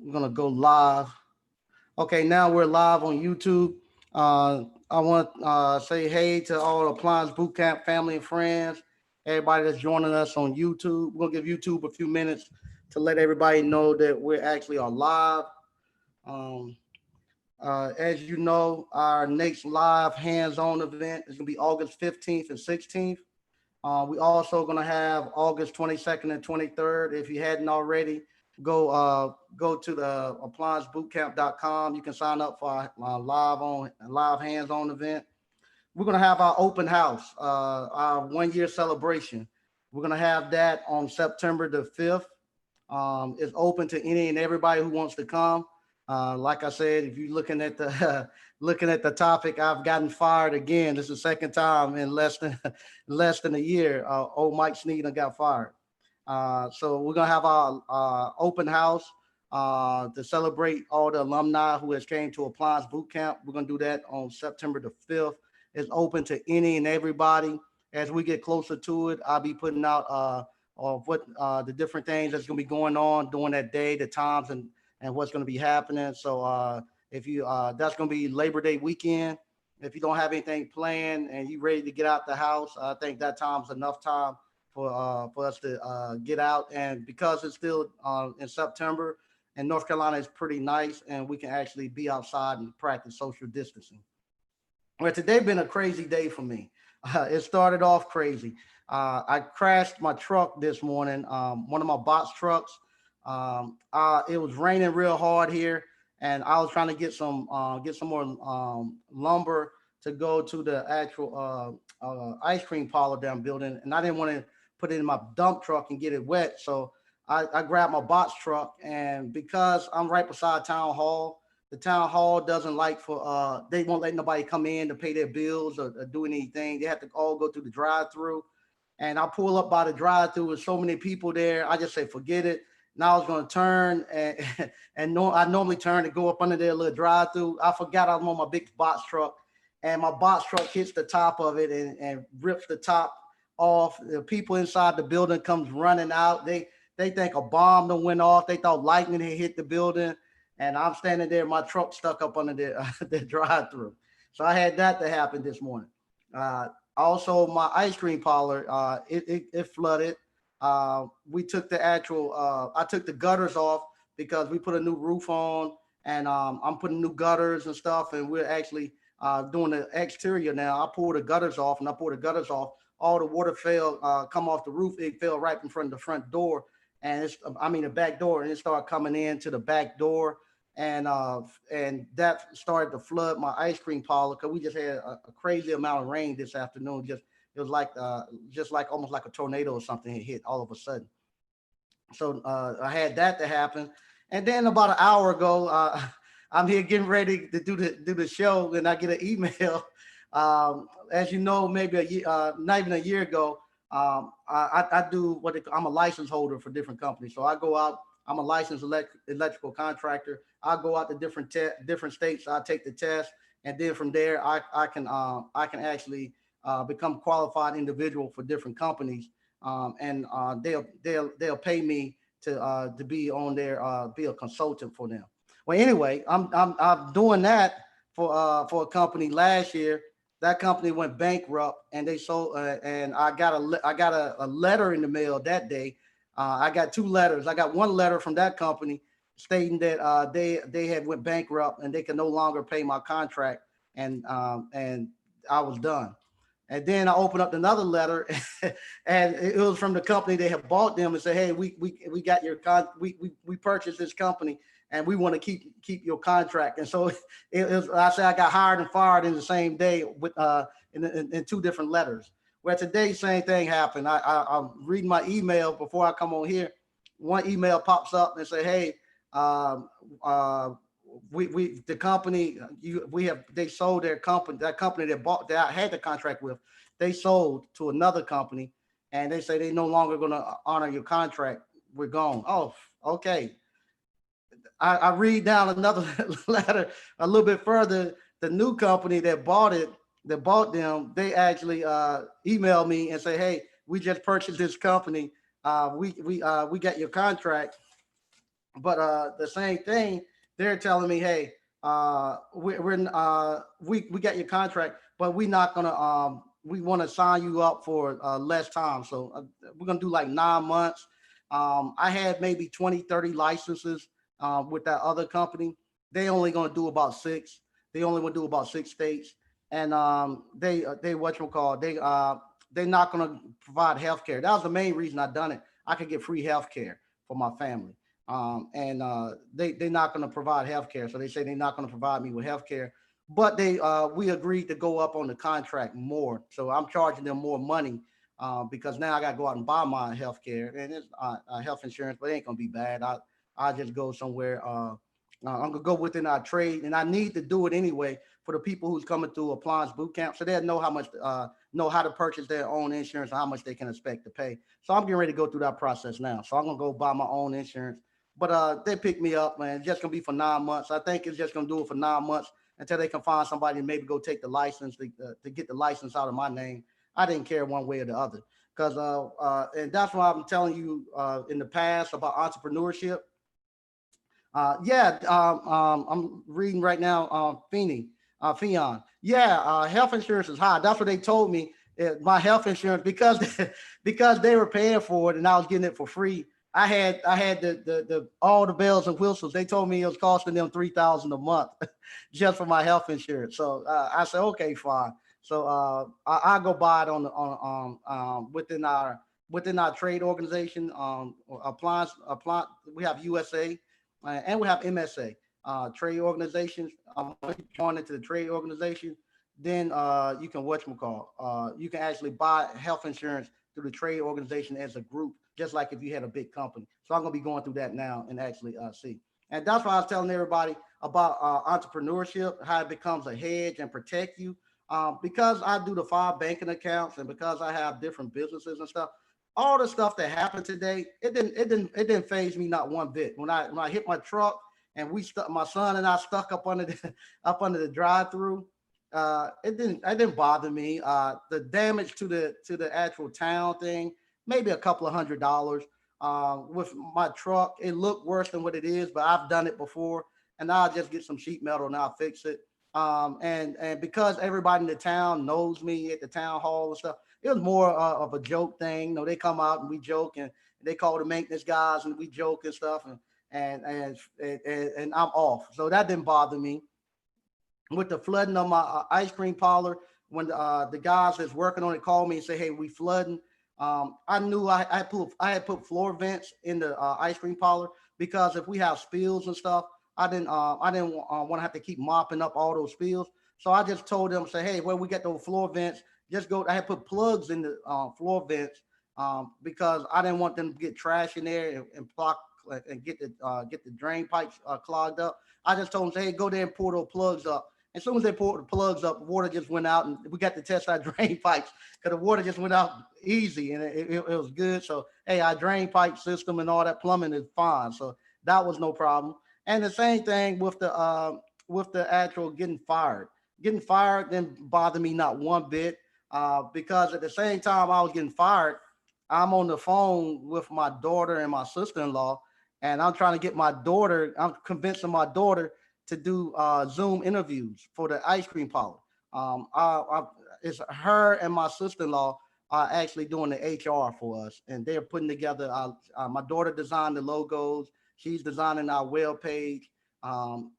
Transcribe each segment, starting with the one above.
We're gonna go live. Okay, now we're live on YouTube. I want to say hey to all the Appliance Bootcamp family and friends, everybody that's joining us on YouTube. We're gonna give YouTube a few minutes to let everybody know that we're actually on live. Um, as you know, our next live hands-on event is gonna be August 15th and 16th. We also gonna have August 22nd and 23rd. If you hadn't already, go to the appliancebootcamp.com. You can sign up for our live hands-on event. We're gonna have our open house, our 1 year celebration. We're gonna have that on September the 5th. It's open to any and everybody who wants to come. Like I said, if you're looking at the looking at the topic, I've gotten fired again. This is the second time in less than a year. Old Mike Sneeden got fired. So we're gonna have our open house to celebrate all the alumni who has came to Appliance Boot Camp. We're gonna do that on September the 5th. It's open to any and everybody. As we get closer to it, I'll be putting out of what the different things that's gonna be going on during that day, the times and what's gonna be happening. So if you that's gonna be Labor Day weekend. If you don't have anything planned and you ready to get out the house, I think that time's enough time for us to get out. And because it's still in September and North Carolina is pretty nice, and we can actually be outside and practice social distancing. Well, today been a crazy day for me. It started off crazy. I crashed my truck this morning, one of my box trucks. It was raining real hard here, and I was trying to get some more lumber to go to the actual ice cream parlor that I'm building, and I didn't want to put it in my dump truck and get it wet. So I grabbed my box truck, and because I'm right beside town hall, the town hall doesn't like for they won't let nobody come in to pay their bills or do anything. They have to all go through the drive-through. And I pull up by the drive-through with so many people there. I just say, forget it. Now I was going to turn and no, I normally turn to go up under their little drive-through. I forgot I'm on my big box truck, and my box truck hits the top of it and rips the top off. The people inside the building comes running out. They think a bomb done went off. They thought lightning had hit the building, and I'm standing there, my truck stuck up under the drive-through. So I had that to happen this morning. Also, my ice cream parlor, it flooded. We took the actual, I took the gutters off because we put a new roof on, and I'm putting new gutters and stuff, and we're actually doing the exterior now. I pulled the gutters off, and I pulled the gutters off. All the water come off the roof. It fell right in front of the front door, and the back door, and it started coming into the back door, and that started to flood my ice cream parlor because we just had a crazy amount of rain this afternoon. It was like just like almost like a tornado or something had hit all of a sudden. So I had that to happen, and then about an hour ago, I'm here getting ready to do the show, and I get an email. As you know, maybe a year, not even a year ago, I do I'm a license holder for different companies. So I go out. I'm a licensed electrical contractor. I go out to different states. I take the test, and then from there, I can actually become qualified individual for different companies, and they'll pay me to be on there, be a consultant for them. Well, anyway, I'm doing that for a company last year. That company went bankrupt, and they sold. And I got a letter in the mail that day. I got two letters. I got one letter from that company stating that they had went bankrupt and they could no longer pay my contract, and I was done. And then I opened up another letter, and it was from the company that had bought them and said, "Hey, we got your we purchased this company, and we want to keep your contract." And so it was. I said I got hired and fired in the same day with in two different letters. Well, today same thing happened. I'm reading my email before I come on here. One email pops up and say, "Hey, we the company they sold their company, that company that I had the contract with, they sold to another company, and they say they no longer going to honor your contract. We're gone." Oh, okay. I read down another letter a little bit further. The new company that bought them, they actually emailed me and say, "Hey, we just purchased this company. We got your contract. But the same thing, they're telling me, hey, we got your contract, but we're not gonna we want to sign you up for less time. So we're gonna do like 9 months. I had maybe 20, 30 licenses with that other company. They only gonna do about six. They only want to do about 6 states, and they what you call they're not gonna provide health care. That was the main reason I done it. I could get free health care for my family. And they're not going to provide health care. So they say they're not going to provide me with health care. But we agreed to go up on the contract more. So I'm charging them more money because now I got to go out and buy my health care and it's health insurance, but it ain't going to be bad. I just go somewhere. I'm gonna go within our trade, and I need to do it anyway for the people who's coming through appliance boot camp, so they'll know how much know how to purchase their own insurance and how much they can expect to pay. So I'm getting ready to go through that process now. So I'm gonna go buy my own insurance. But they picked me up, man. It's just gonna be for 9 months. I think it's just gonna do it for 9 months until they can find somebody and maybe go take the license to get the license out of my name. I didn't care one way or the other because and that's why I'm telling you in the past about entrepreneurship. I'm reading right now. Fion. Yeah, health insurance is high. That's what they told me. My health insurance because because they were paying for it and I was getting it for free. I had the all the bells and whistles. They told me it was costing them 3,000 a month just for my health insurance. So I said, okay, fine. So I go buy it within our trade organization. Appliance. We have USA and we have MSA trade organizations. Once you join into the trade organization, then you can whatchamacall. You can actually buy health insurance through the trade organization as a group, just like if you had a big company. So I'm gonna be going through that now and actually see. And that's why I was telling everybody about entrepreneurship, how it becomes a hedge and protect you. Because I do the 5 banking accounts and because I have different businesses and stuff, all the stuff that happened today, it didn't phase me not one bit. When I hit my truck and we stuck, my son and I stuck up under the up under the drive through. It didn't bother me. The damage to the actual town thing, maybe a couple of $100. With my truck, it looked worse than what it is, but I've done it before, and I'll just get some sheet metal and I'll fix it. And because everybody in the town knows me at the town hall and stuff, it was more of a joke thing. You know, they come out and we joke, and they call the maintenance guys and we joke and stuff, and I'm off. So that didn't bother me with the flooding of my ice cream parlor. When the guys that's working on it called me and say, "Hey, we flooding," I knew I had put floor vents in the ice cream parlor because if we have spills and stuff, I didn't want to have to keep mopping up all those spills. So I just told them, say, "Hey, where we get those floor vents, just go." I had put plugs in the floor vents because I didn't want them to get trash in there and block and get the drain pipes clogged up. I just told them, say, "Hey, go there and pour those plugs up." As soon as they poured the plugs up, water just went out, and we got to test our drain pipes because the water just went out easy, and it was good. So, hey, our drain pipe system and all that plumbing is fine. So that was no problem. And the same thing with the actual getting fired. Getting fired didn't bother me not one bit because at the same time I was getting fired, I'm on the phone with my daughter and my sister-in-law, and I'm trying to get my daughter. I'm convincing my daughter to do Zoom interviews for the ice cream parlor. It's her and my sister-in-law are actually doing the HR for us, and they're putting together. My daughter designed the logos. She's designing our web page.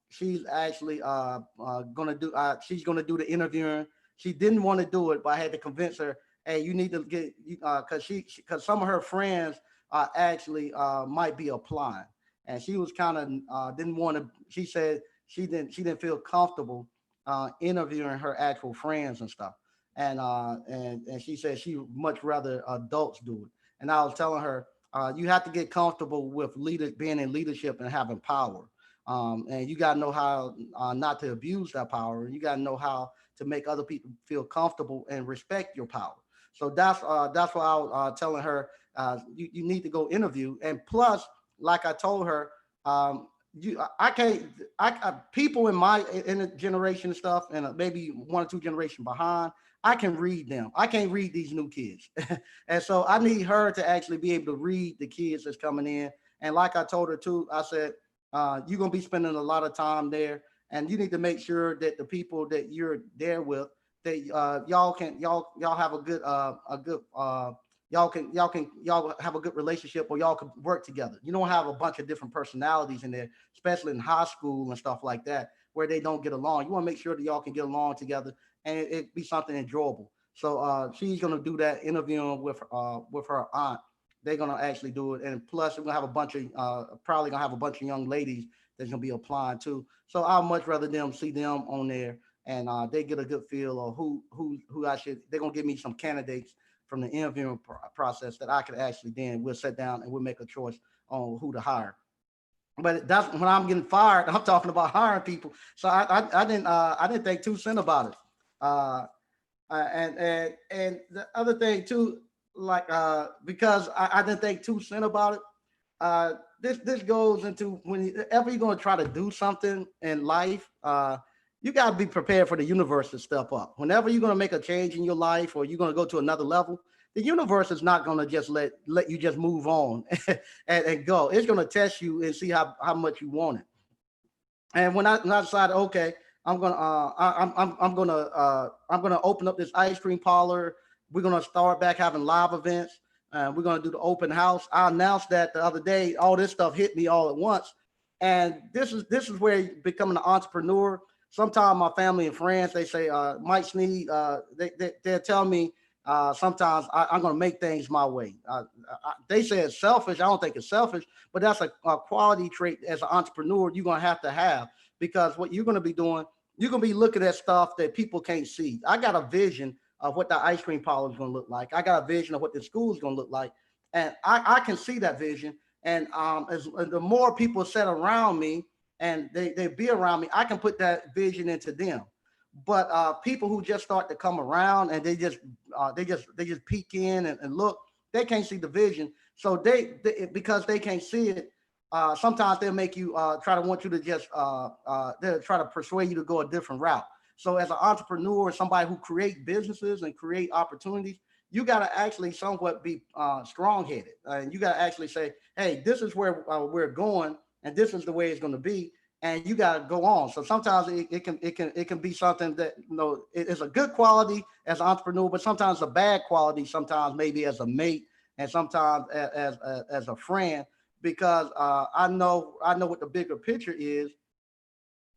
She's actually gonna do. She's gonna do the interviewing. She didn't want to do it, but I had to convince her. Hey, you need to get because because some of her friends actually might be applying, and she was kind of didn't want to. She said she didn't feel comfortable interviewing her actual friends and stuff, and she said she would much rather adults do it. And I was telling her you have to get comfortable with being in leadership and having power. And you got to know how not to abuse that power. You got to know how to make other people feel comfortable and respect your power. So that's why I was telling her you need to go interview. And plus, like I told her, I can't people in the generation stuff and maybe 1 or 2 generations behind. I can read them. I can't read these new kids, and so I need her to actually be able to read the kids that's coming in And like I told her too, I said, you're gonna be spending a lot of time there, and you need to make sure that the people that you're there with, that y'all have y'all have a good relationship, or y'all can work together. You don't have a bunch of different personalities in there, especially in high school and stuff like that, where they don't get along. You want to make sure that y'all can get along together and it be something enjoyable. So she's gonna do that interviewing with her aunt. They're gonna actually do it, and plus we're gonna have a bunch of probably gonna have a bunch of young ladies that's gonna be applying too. So I'd much rather them see them on there, and they get a good feel of who I should. They're gonna give me some candidates from the interviewing process that I could actually then we'll sit down and we'll make a choice on who to hire. But that's when I'm getting fired. I'm talking about hiring people. So I didn't think 2 cents about it. Uh, and the other thing too, like because I didn't think 2 cents about it. This goes into whenever you're going to try to do something in life, you got to be prepared for the universe to step up. Whenever you're going to make a change in your life, or you're going to go to another level, the universe is not going to just let you just move on and go. It's going to test you and see how much you want it. And when I decided, okay, I'm gonna open up this ice cream parlor. We're gonna start back having live events. We're gonna do the open house. I announced that the other day. All this stuff hit me all at once, and this is where becoming an entrepreneur. Sometimes my family and friends, they say, Mike Sneed, they'll tell me sometimes I'm going to make things my way. They say it's selfish. I don't think it's selfish, but that's a quality trait as an entrepreneur you're going to have, because what you're going to be doing, you're going to be looking at stuff that people can't see. I got a vision of what the ice cream parlor is going to look like. I got a vision of what the school is going to look like. And I can see that vision. And as the more people sit around me and they be around me, I can put that vision into them. But people who just start to come around and they just peek in and look, they can't see the vision. So they because they can't see it, sometimes they'll make you try to want you to just they'll try to persuade you to go a different route. So as an entrepreneur, somebody who create businesses and create opportunities, you got to actually somewhat be strong-headed, and you got to actually say, hey, this is where we're going, and this is the way it's going to be, and you got to go on. So sometimes it can be something that, it is a good quality as an entrepreneur, but sometimes a bad quality, sometimes maybe as a mate, and sometimes as a friend, because I know what the bigger picture is.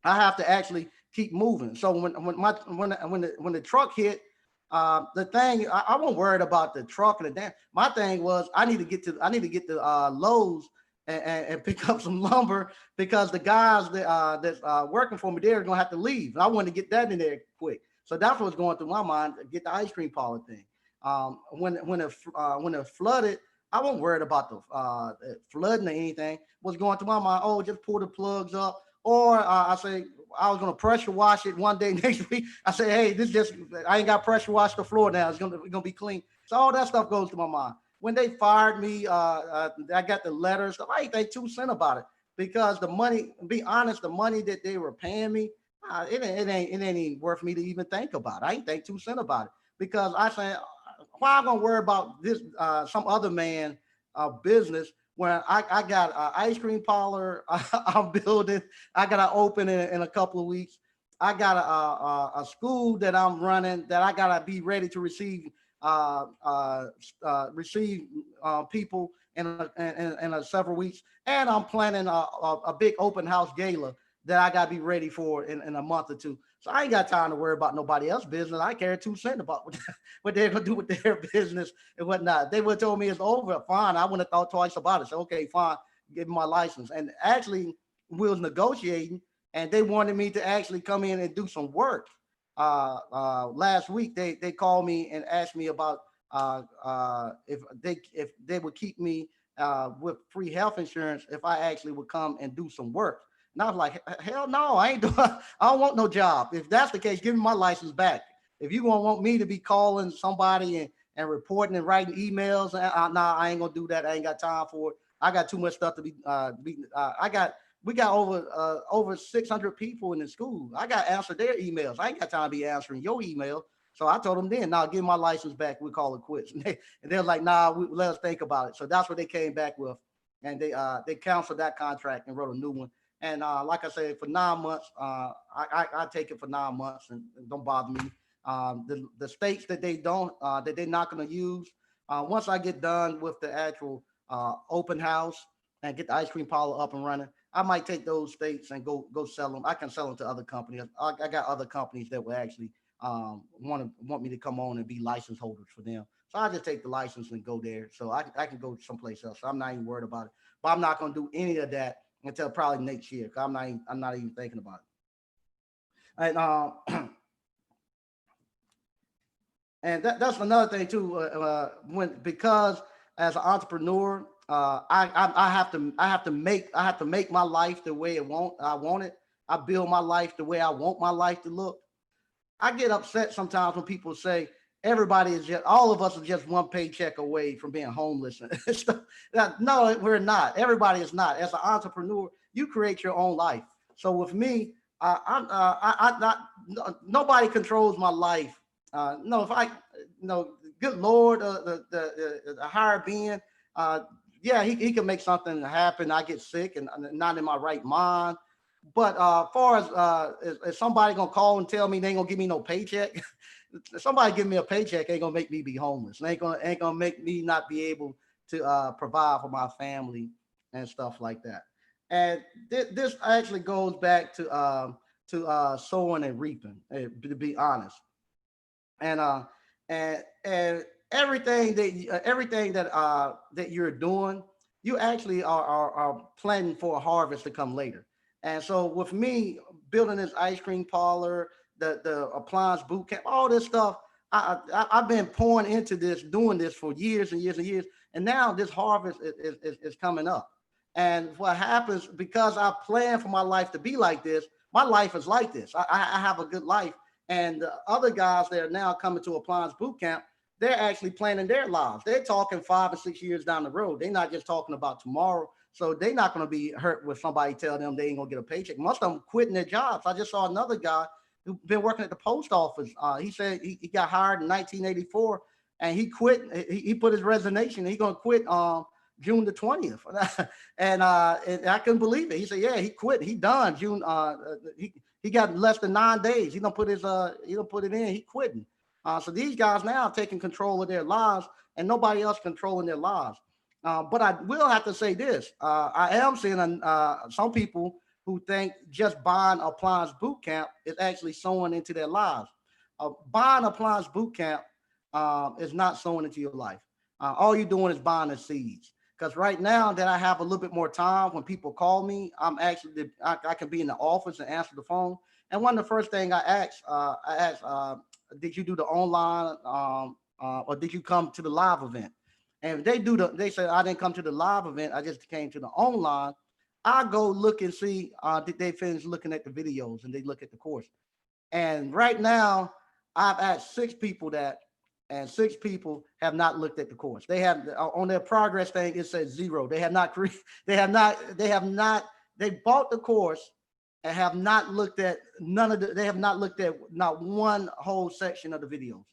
I have to actually keep moving. So when the truck hit, the thing I wasn't worried about the truck and the damn. My thing was I need to get to Lowe's and pick up some lumber, because the guys that's working for me, they're gonna have to leave. And I wanted to get that in there quick. So that's what's going through my mind. Get the ice cream parlor thing. When it flooded, I wasn't worried about the flooding or anything. What's going through my mind? Oh, just pull the plugs up. Or I say I was gonna pressure wash it one day next week. I say, hey, I ain't got pressure wash the floor now. It's gonna be clean. So all that stuff goes to my mind. When they fired me, I got the letter and stuff. I ain't think 2 cents about it, because the money. Be honest, the money that they were paying me, it ain't even worth me to even think about. I ain't think 2 cents about it, because I say, why am I gonna worry about this some other man business where I got an ice cream parlor I'm building. I got to open in a couple of weeks. I got a school that I'm running that I got to be ready to receive people in several weeks. And I'm planning a big open house gala that I got to be ready for in a month or two. So I ain't got time to worry about nobody else's business. I care 2 cents about what they're gonna do with their business and whatnot. They would have told me it's over. Fine. I wouldn't have thought twice about it. So okay, fine, give me my license. And actually, we was negotiating, and they wanted me to actually come in and do some work. Last week, they called me and asked me about if they would keep me with free health insurance if I actually would come and do some work. And I was like, hell no, I ain't doing, I don't want no job. If that's the case, give me my license back. If you gonna want me to be calling somebody and reporting and writing emails, nah, I ain't gonna do that. I ain't got time for it. I got too much stuff to be. We got over 600 people in the school. I got to answer their emails. I ain't got time to be answering your email. So I told them then, nah, give my license back. We call it quits. And they're like, nah, let us think about it. So that's what they came back with. and they canceled that contract and wrote a new one. And like I said, for 9 months, I take it for 9 months, and don't bother me. The states that they don't that they're not going to use. Once I get done with the actual open house and get the ice cream parlor up and running, I might take those states and go sell them. I can sell them to other companies. I got other companies that will actually want me to come on and be license holders for them. So I just take the license and go there. So I can go someplace else. So I'm not even worried about it. But I'm not going to do any of that until probably next year. Cause I'm not even thinking about it. And and that's another thing too. Because as an entrepreneur, I have to make my life the way I want it. I build my life the way I want my life to look. I get upset sometimes when people say all of us are just one paycheck away from being homeless and stuff. No, we're not. Everybody is not. As an entrepreneur, you create your own life. So with me, nobody controls my life. No, if I, no, good Lord, the higher being, yeah, he can make something happen. I get sick and I'm not in my right mind. But far as somebody gonna call and tell me they ain't gonna give me no paycheck, somebody give me a paycheck ain't gonna make me be homeless. Ain't gonna make me not be able to provide for my family and stuff like that. And this actually goes back to sowing and reaping, to be honest. And and everything that you're doing, you actually are planning for a harvest to come later. And so with me building this ice cream parlor, the appliance boot camp, all this stuff, I've been pouring into this, doing this for years and years and years, and now this harvest is coming up. And what happens, because I plan for my life to be like this, my life is like this. I have a good life. And the other guys that are now coming to Appliance Boot Camp, they're actually planning their lives. They're talking 5 or 6 years down the road. They're not just talking about tomorrow. So they're not going to be hurt with somebody tell them they ain't going to get a paycheck. Most of them quitting their jobs. I just saw another guy who's been working at the post office. He said he got hired in 1984 and he quit. He put his resignation. He's going to quit June the 20th. And I couldn't believe it. He said, yeah, he quit. He done June. He got less than 9 days. He don't put it in. He quitting. So these guys now are taking control of their lives and nobody else controlling their lives. But I will have to say this. I am seeing some people who think just buying Appliance Boot Camp is actually sowing into their lives. Buying Appliance Boot Camp is not sowing into your life. All you're doing is buying the seeds. Because right now that I have a little bit more time, when people call me, I can be in the office and answer the phone. And one of the first things I asked, did you do the online or did you come to the live event? And if they say I didn't come to the live event, I just came to the online. I go look and see did they finish looking at the videos and they look at the course. And right now, I've asked 6 people that, and 6 people have not looked at the course. They have on their progress thing, it says 0. They have not they bought the course and have not looked at they have not looked at not one whole section of the videos.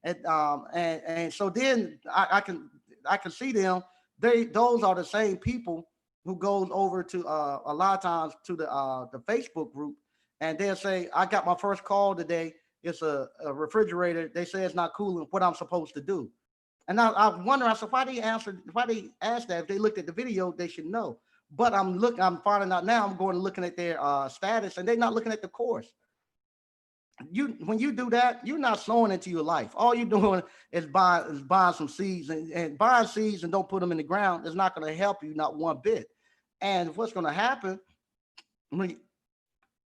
And so then I can see them. Those are the same people who goes over to a lot of times to the Facebook group, and they'll say, I got my first call today. It's a refrigerator. They say it's not cooling. What I'm supposed to do? And I wonder. I said, why they ask that? If they looked at the video, they should know. But I'm finding out now. I'm going and looking at their status, and they're not looking at the course. When you do that, you're not sowing into your life. All you're doing is buying some seeds, and buying seeds and don't put them in the ground is not going to help you, not one bit. And what's going to happen when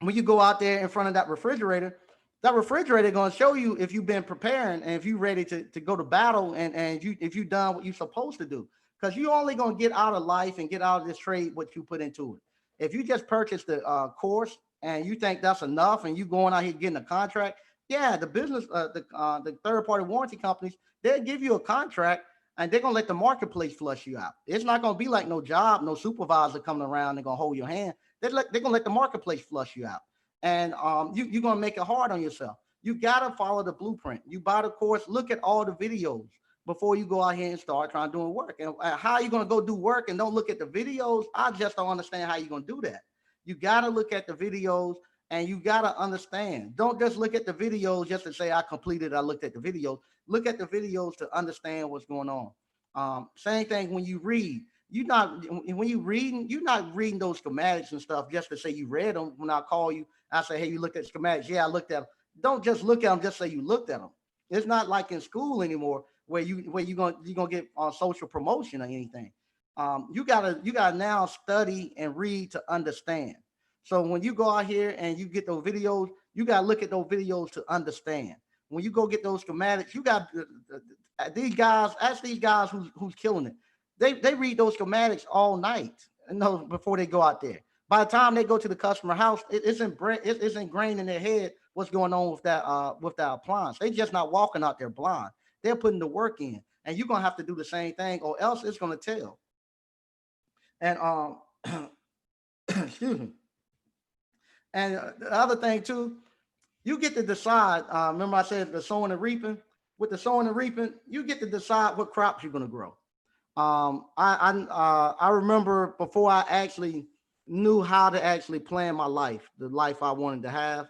you go out there in front of that refrigerator going to show you if you've been preparing and if you're ready to go to battle and if you've done what you're supposed to do. Because you're only going to get out of life and get out of this trade what you put into it. If you just purchase the course and you think that's enough and you going out here getting a contract, yeah, the business, the third-party warranty companies, they'll give you a contract and they're going to let the marketplace flush you out. It's not going to be like no job, no supervisor coming around and going to hold your hand. They're going to let the marketplace flush you out. And you're going to make it hard on yourself. You got to follow the blueprint. You buy the course, look at all the videos. before you go out here and start trying to do work. And how are you going to go do work and don't look at the videos? I just don't understand how you're going to do that. You got to look at the videos and you got to understand. Don't just look at the videos just to say I completed, I looked at the videos. Look at the videos to understand what's going on. Same thing when you read. You're not reading those schematics and stuff just to say you read them. When I call you, I say, hey, you looked at schematics. Yeah, I looked at them. Don't just look at them, just say you looked at them. It's not like in school anymore where you're gonna get on social promotion or anything. You gotta now study and read to understand. So when you go out here and you get those videos, you gotta look at those videos to understand. When you go get those schematics, you got these guys. Ask these guys who's killing it. They read those schematics all night, before they go out there. By the time they go to the customer house, it's ingrained in their head what's going on with that appliance. They just not walking out there blind. They're putting the work in, and you're gonna have to do the same thing, or else it's gonna tell. And excuse me. And the other thing too, you get to decide. Remember I said the sowing and reaping. With the sowing and reaping, you get to decide what crops you're gonna grow. I remember before I actually knew how to actually plan my life, the life I wanted to have.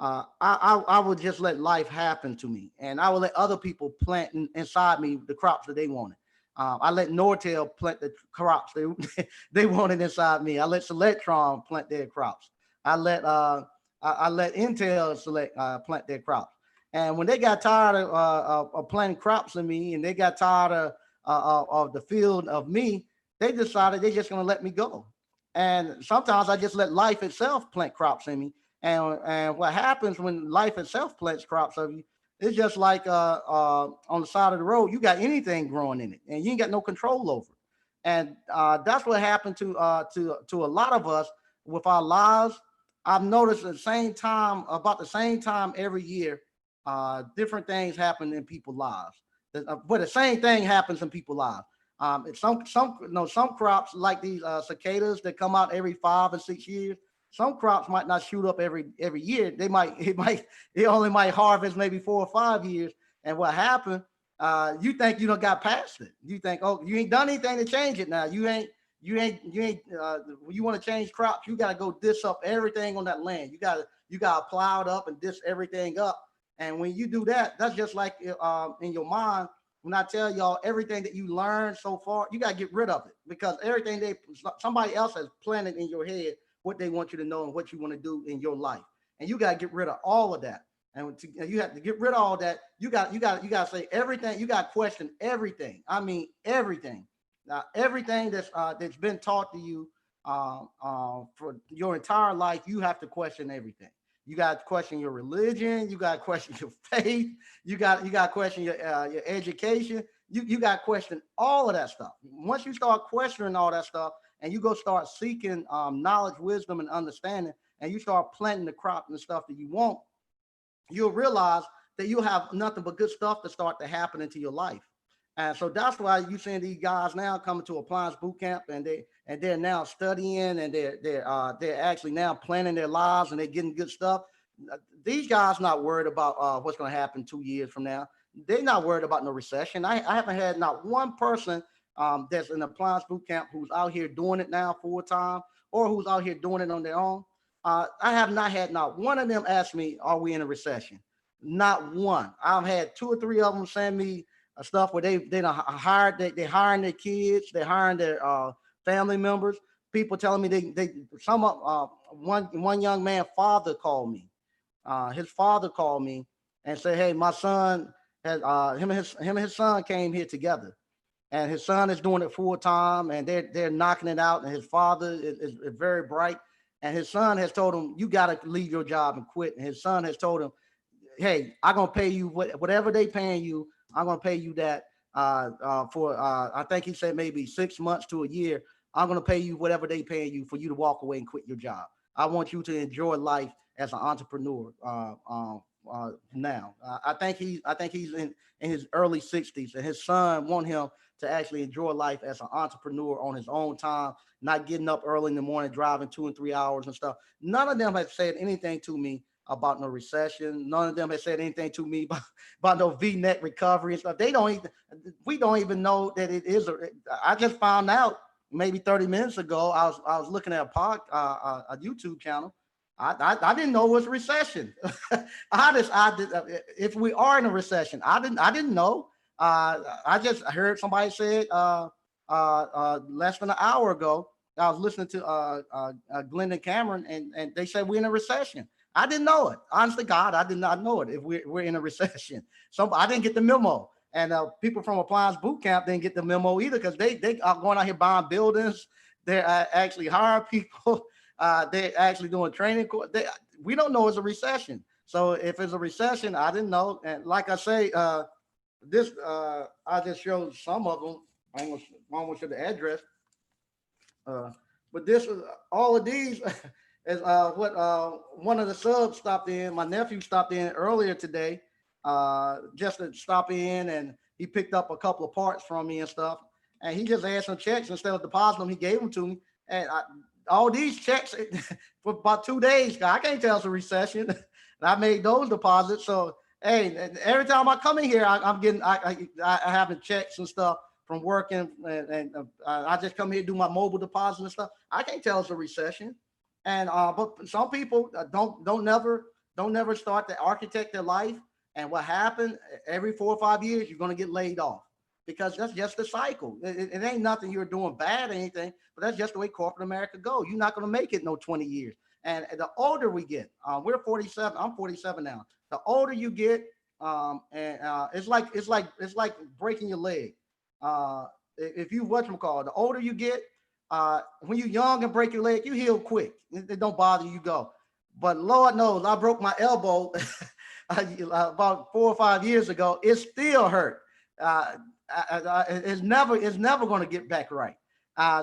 I would just let life happen to me, and I would let other people plant inside me the crops that they wanted. I let Nortel plant the crops they wanted inside me. I let Selectron plant their crops. I let I let Intel plant their crops. And when they got tired of planting crops in me, and they got tired of the field of me, they decided they're just going to let me go. And sometimes I just let life itself plant crops in me. And what happens when life itself plants crops of you, it's just like on the side of the road, you got anything growing in it, and you ain't got no control over it. And that's what happened to a lot of us with our lives. I've noticed about the same time every year, different things happen in people's lives. But the same thing happens in people's lives. Some crops like these cicadas that come out every 5 or 6 years. Some crops might not shoot up every year. It only might harvest maybe 4 or 5 years. And what happened? You think you done got past it. You think, oh, you ain't done anything to change it now. You want to change crops, you got to go diss up everything on that land. You got to plow it up and diss everything up. And when you do that, that's just like in your mind. When I tell y'all everything that you learned so far, you got to get rid of it, because everything somebody else has planted in your head what they want you to know and what you want to do in your life, and you got to get rid of all of that. And you have to get rid of all that. You got to say everything. You got to question everything. I mean everything. Now everything that's been taught to you for your entire life, you have to question everything. You got to question your religion. You got to question your faith. You got to question your education. You got to question all of that stuff. Once you start questioning all that stuff, and you go start seeking knowledge, wisdom, and understanding, and you start planting the crop and the stuff that you want, you'll realize that you'll have nothing but good stuff to start to happen into your life. And so that's why you're seeing these guys now coming to Appliance Boot Camp, and they're now studying, and they're actually now planning their lives, and they're getting good stuff. These guys not worried about what's going to happen 2 years from now. They're not worried about no recession. I haven't had not one person that's in Appliance Boot Camp who's out here doing it now full time, or who's out here doing it on their own. I have not had not one of them ask me, "Are we in a recession?" Not one. I've had 2 or 3 of them send me stuff where they hired, they hiring their kids, they hiring their family members. People telling me one young man father called me. His father called me and said, "Hey, my son has him and his son came here together, and his son is doing it full time, and they're knocking it out. And his father is very bright, and his son has told him, you got to leave your job and quit. And his son has told him, hey, I'm gonna pay you whatever they paying you. I'm gonna pay you that for I think he said maybe 6 months to a year. I'm gonna pay you whatever they paying you for you to walk away and quit your job. I want you to enjoy life as an entrepreneur now." I think he's in his early 60s, and his son want him to actually enjoy life as an entrepreneur on his own time, not getting up early in the morning, driving 2 and 3 hours and stuff. None of them have said anything to me about no recession. None of them has said anything to me about no V-neck recovery and stuff. We don't even know that it is. I just found out maybe 30 minutes ago. I was looking at a YouTube channel. I didn't know it was a recession. If we are in a recession, I didn't know. I just heard somebody say it less than an hour ago. I was listening to Glenn and Cameron, and they said we're in a recession. I didn't know it. Honestly, God, I did not know it. If we're in a recession, so I didn't get the memo. And people from Appliance Boot Camp didn't get the memo either, because they are going out here buying buildings. They're actually hiring people. They're actually doing training. We don't know it's a recession. So if it's a recession, I didn't know. And like I say, I just showed some of them. I ain't gonna show the address. But this was all of these is what one of the subs stopped in. My nephew stopped in earlier today, just to stop in, and he picked up a couple of parts from me and stuff. And he just had some checks. Instead of depositing them, he gave them to me. And all these checks for about 2 days. I can't tell it's a recession. And I made those deposits. So hey, every time I come in here, I having checks and stuff from working, and I just come here do my mobile deposit and stuff. I can't tell it's a recession. And but some people don't never start to architect their life. And what happened, every 4 or 5 years, you're going to get laid off, because that's just the cycle. It ain't nothing you're doing bad or anything, but that's just the way corporate America goes. You're not going to make it no 20 years. And the older we get, we're 47. I'm 47 now. The older you get, it's like breaking your leg. If you the older you get, when you're young and break your leg, you heal quick. It don't bother you, go. But Lord knows, I broke my elbow about 4 or 5 years ago. It still hurt. It's never going to get back right.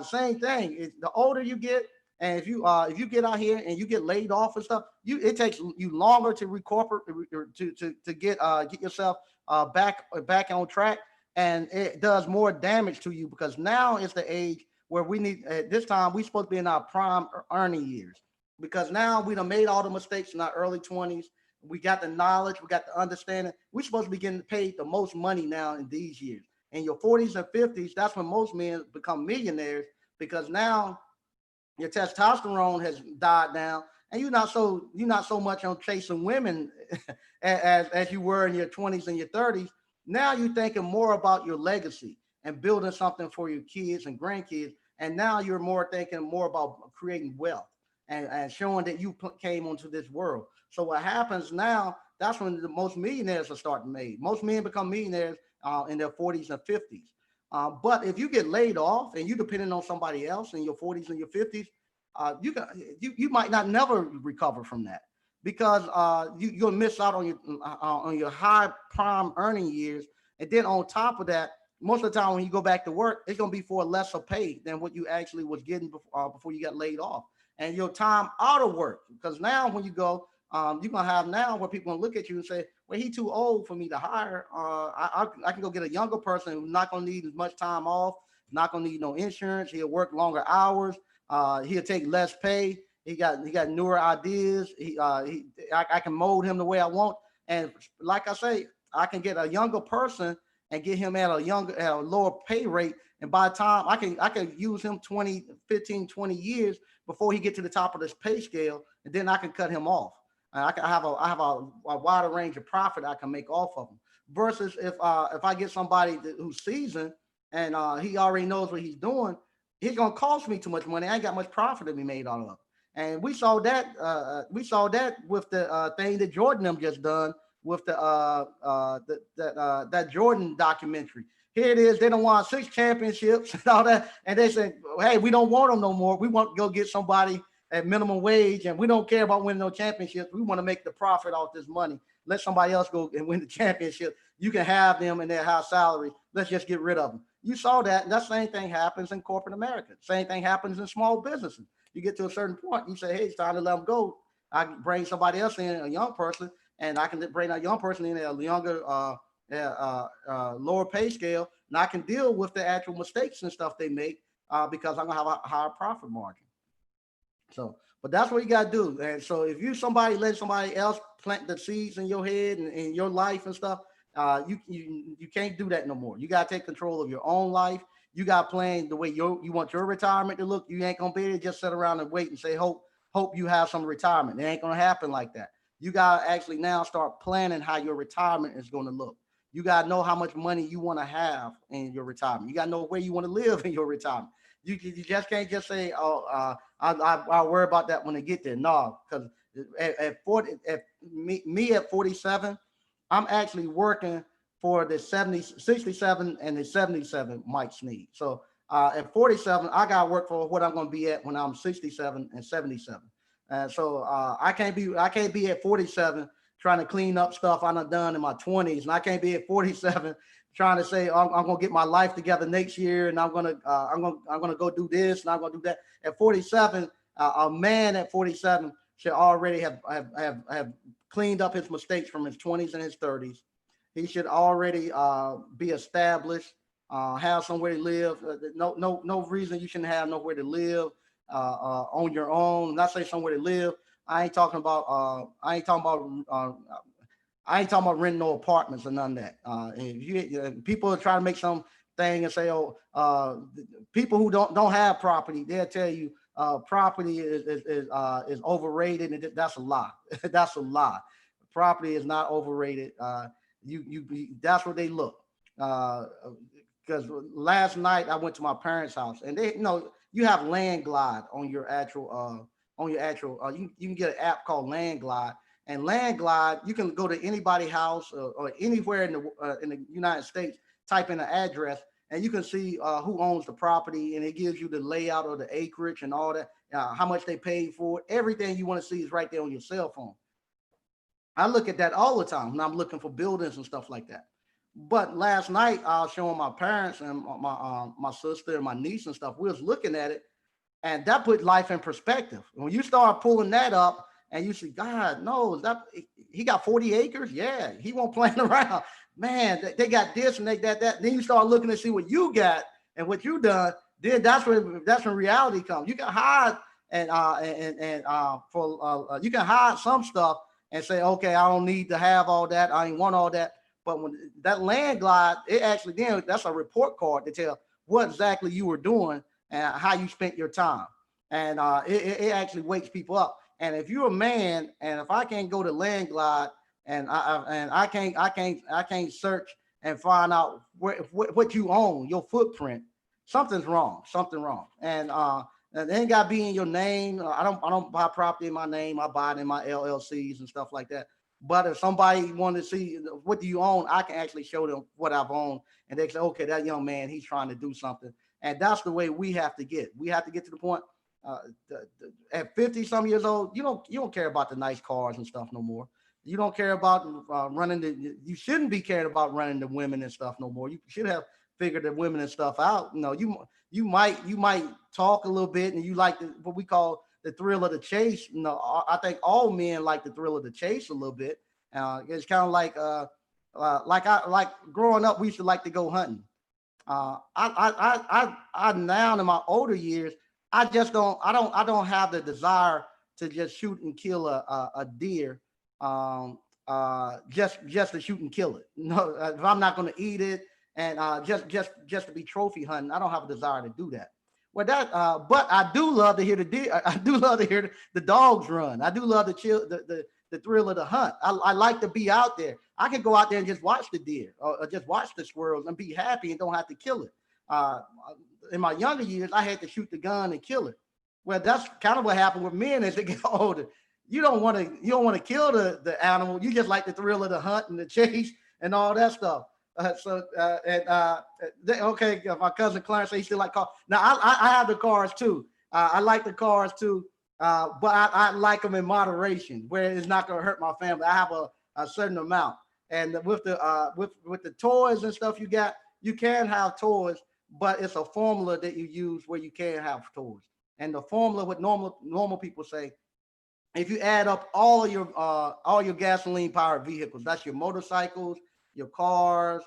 Same thing. The older you get, and if you get out here and you get laid off and stuff, it takes you longer to recuperate, to get yourself back on track, and it does more damage to you, because now it's the age where we need, at this time we're supposed to be in our prime earning years, because now we done made all the mistakes in our early 20s. We got the knowledge, we got the understanding. We're supposed to be getting paid the most money now in these years. In your 40s and 50s, that's when most men become millionaires, because now your testosterone has died down, and you're not so much on chasing women as you were in your 20s and your 30s. Now you're thinking more about your legacy and building something for your kids and grandkids. And now you're thinking more about creating wealth and showing that you came onto this world. So what happens now, that's when the most millionaires are starting made. Most men become millionaires in their 40s and 50s. But if you get laid off and you're depending on somebody else in your 40s and your 50s, you might not never recover from that, because you'll miss out on your high prime earning years. And then on top of that, most of the time when you go back to work, it's going to be for a lesser pay than what you actually was getting before you got laid off. And your time out of work, because now when you go, you're gonna have now where people gonna look at you and say, well, he's too old for me to hire. I can go get a younger person who's not gonna need as much time off, not gonna need no insurance. He'll work longer hours. He'll take less pay. He got newer ideas. I can mold him the way I want. And like I say, I can get a younger person and get him at a lower pay rate. And by the time I can use him 15, 20 years before he get to the top of this pay scale, and then I can cut him off. I have a wider range of profit I can make off of him. Versus if I get somebody who's seasoned and he already knows what he's doing, he's gonna cost me too much money. I ain't got much profit to be made out of. And we saw that with the thing that Jordan them just done with that Jordan documentary. Here it is. They don't want 6 championships and all that, and they said, "Hey, we don't want them no more. We want to go get somebody at minimum wage, and we don't care about winning no championships. We want to make the profit off this money. Let somebody else go and win the championship. You can have them in their high salary. Let's just get rid of them." You saw that, and that same thing happens in corporate America. Same thing happens in small businesses. You get to a certain point, you say, "Hey, it's time to let them go." I can bring somebody else in, a young person, and I can bring that young person in at a younger, lower pay scale, and I can deal with the actual mistakes and stuff they make because I'm gonna have a higher profit margin. So, But that's what you got to do. And so if you somebody let somebody else plant the seeds in your head and in your life and stuff, you can't do that no more. You got to take control of your own life. You got to plan the way you want your retirement to look. You ain't gonna be able to just sit around and wait and say hope you have some retirement. It ain't gonna happen like that. You got to actually now start planning how your retirement is going to look. You got to know how much money you want to have in your retirement. You got to know where you want to live in your retirement. You just can't just say, oh, I'll worry about that when I get there. No, because at 40, at me at 47, I'm actually working for the 70, 67 and the 77 Mike Sneed. So at 47, I got to work for what I'm going to be at when I'm 67 and 77. And so I can't be at 47 trying to clean up stuff I done in my 20s, and I can't be at 47 trying to say I'm gonna get my life together next year, and I'm gonna go do this and I'm gonna do that. At 47, a man at 47 should already have cleaned up his mistakes from his 20s and his 30s. He should already be established, have somewhere to live. No reason you shouldn't have nowhere to live on your own. Not say somewhere to live. I ain't talking about renting no apartments or none of that. People try to make some thing and say, oh, people who don't have property, they'll tell you property is overrated, and that's a lie. That's a lie. Property is not overrated. That's what they look. Because last night I went to my parents' house, and you have Land Glide on your actual you can get an app called Land Glide. And Land Glide, you can go to anybody's house or anywhere in the United States, type in an address, and you can see who owns the property, and it gives you the layout of the acreage and all that, how much they paid for it. Everything you want to see is right there on your cell phone. I look at that all the time when I'm looking for buildings and stuff like that. But last night I was showing my parents and my sister and my niece and stuff. We was looking at it, and that put life in perspective. When you start pulling that up, and you see, God knows that he got 40 acres. Yeah, he won't playing around. Man, they got this and they got that. Then you start looking to see what you got and what you done. Then that's when reality comes. You can hide you can hide some stuff and say, okay, I don't need to have all that. I ain't want all that. But when that Land Glide, it actually that's a report card to tell what exactly you were doing and how you spent your time. And it actually wakes people up. And if you're a man, and if I can't go to Land Glide and I can't search and find out what you own, your footprint, something's wrong. Something wrong. And it ain't got to be in your name. I don't buy property in my name. I buy it in my LLCs and stuff like that. But if somebody wanted to see what do you own, I can actually show them what I've owned, and they say, okay, that young man, he's trying to do something. And that's the way we have to get. We have to get to the point. At 50 some years old, you don't care about the nice cars and stuff no more. You don't care about you shouldn't be caring about running the women and stuff no more. You should have figured the women and stuff out. You might talk a little bit, and you like what we call the thrill of the chase. I think all men like the thrill of the chase a little bit. It's kind of like growing up, we used to like to go hunting. I now in my older years, I don't have the desire to just shoot and kill a deer, just to shoot and kill it. No, if I'm not going to eat it and just to be trophy hunting, I don't have a desire to do that. Well, but I do love to hear the deer. I do love to hear the dogs run. I do love the thrill of the hunt. I like to be out there. I can go out there and just watch the deer or just watch the squirrels and be happy and don't have to kill it. In my younger years, I had to shoot the gun and kill it. Well, that's kind of what happened with men as they get older. You don't want to kill the animal. You just like the thrill of the hunt and the chase and all that stuff. Okay, my cousin Clarence said he still like cars. Now I have the cars too. I like the cars too, but I like them in moderation, where it's not going to hurt my family. I have a certain amount, and with the toys and stuff you can have toys, but it's a formula that you use where you can't have toys. And the formula, what normal people say, if you add up all your gasoline powered vehicles, that's your motorcycles, your cars,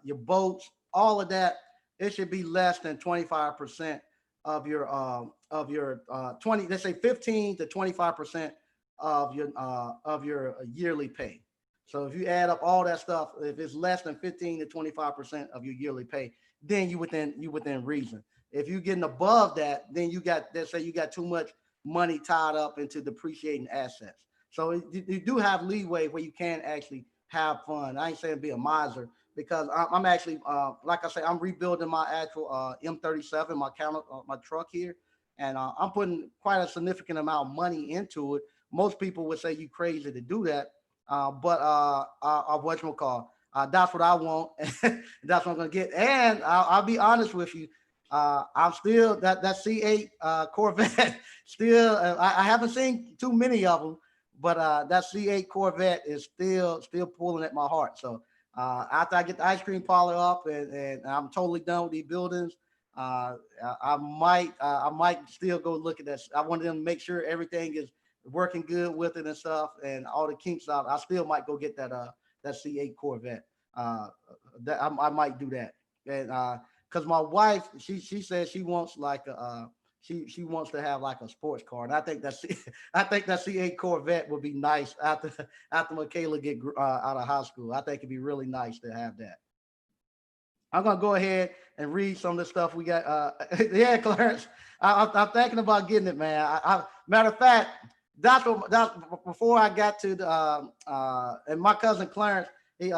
your boats, all of that, it should be less than 25% of your 20, let's say 15 to 25% of your yearly pay. So if you add up all that stuff, if it's less than 15 to 25% of your yearly pay, then you within reason. If you're getting above that, then you got, let's say you got too much money tied up into depreciating assets. So you do have leeway where you can actually have fun. I ain't saying be a miser, because I'm actually, like I say, I'm rebuilding my actual M37, my truck here, and I'm putting quite a significant amount of money into it. Most people would say you crazy to do that, but whatchamacall, that's what I want. That's what I'm gonna get. And I'll be honest with you, I'm still that C8 Corvette. Still, I haven't seen too many of them, but that C8 Corvette is still pulling at my heart. So after I get the ice cream parlor up and I'm totally done with these buildings, I might still go look at that. I wanted them to make sure everything is working good with it and stuff, and all the kinks out. I still might go get that C8 Corvette. That I might do that, and because my wife, she says she wants like a she wants to have like a sports car, and I think I think that C8 Corvette would be nice after Michaela get out of high school. I think it'd be really nice to have that. I'm gonna go ahead and read some of the stuff we got. Yeah, Clarence, I'm thinking about getting it, man. Matter of fact, that's before I got to the and my cousin Clarence, he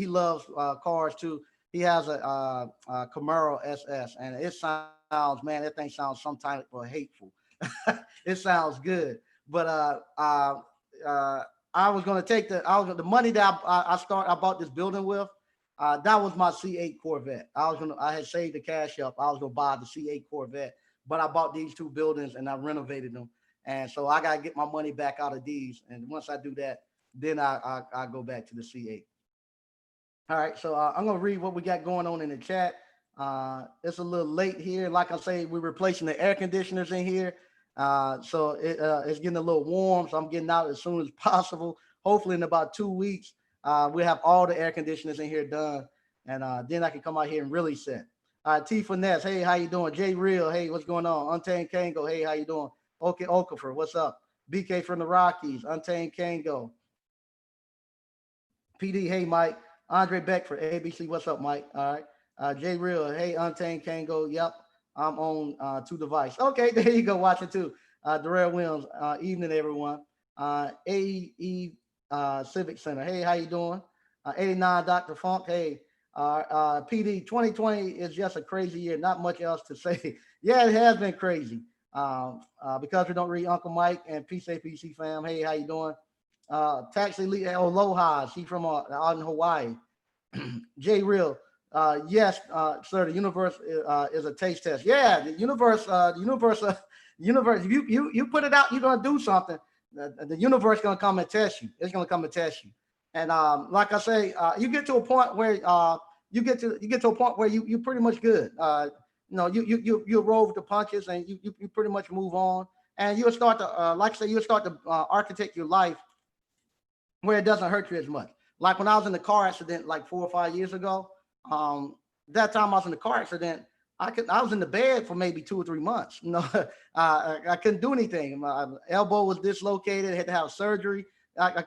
loves cars too. He has a Camaro SS, and it sounds, man, that thing sounds some type of hateful. It sounds good, but I was gonna take the money that I bought this building with. That was my C8 Corvette. I had saved the cash up. I was gonna buy the C8 Corvette, but I bought these two buildings and I renovated them, and so I gotta get my money back out of these. And once I do that, then I go back to the C8. All right, so I'm gonna read what we got going on in the chat. It's a little late here. Like I say, we're replacing the air conditioners in here, so it's getting a little warm. So I'm getting out as soon as possible. Hopefully, in about 2 weeks, we'll have all the air conditioners in here done, and then I can come out here and really set. All right, T Finesse, hey, how you doing? J Real, hey, what's going on? Untamed Kango, hey, how you doing? Okay, Okafor, what's up? BK from the Rockies, Untamed Kango. PD, hey Mike. Andre Beckford, ABC, what's up, Mike? All right. Jay Real, hey, Untamed Kango. Yep, I'm on two device. Okay, there you go, watching too. Darrell Williams, evening, everyone. AE Civic Center, hey, how you doing? 89 Dr. Funk, hey. PD, 2020 is just a crazy year, not much else to say. Yeah, it has been crazy. Because we don't read Uncle Mike and PCAPC fam, hey, how you doing? Taxi Lee Aloha, she from out in Hawaii. J Real, yes, sir, the universe is a taste test. Yeah, universe. If you put it out, you're gonna do something. The universe gonna come and test you. It's gonna come and test you. And like I say, you get to a point where you get to a point where you pretty much good. You roll with the punches and you pretty much move on. And you'll start to like I say, you'll start to architect your life where it doesn't hurt you as much. Like when I was in the car accident like 4 or 5 years ago, that time I was in the car accident, I was in the bed for maybe 2 or 3 months. I couldn't do anything. My elbow was dislocated, had to have surgery. I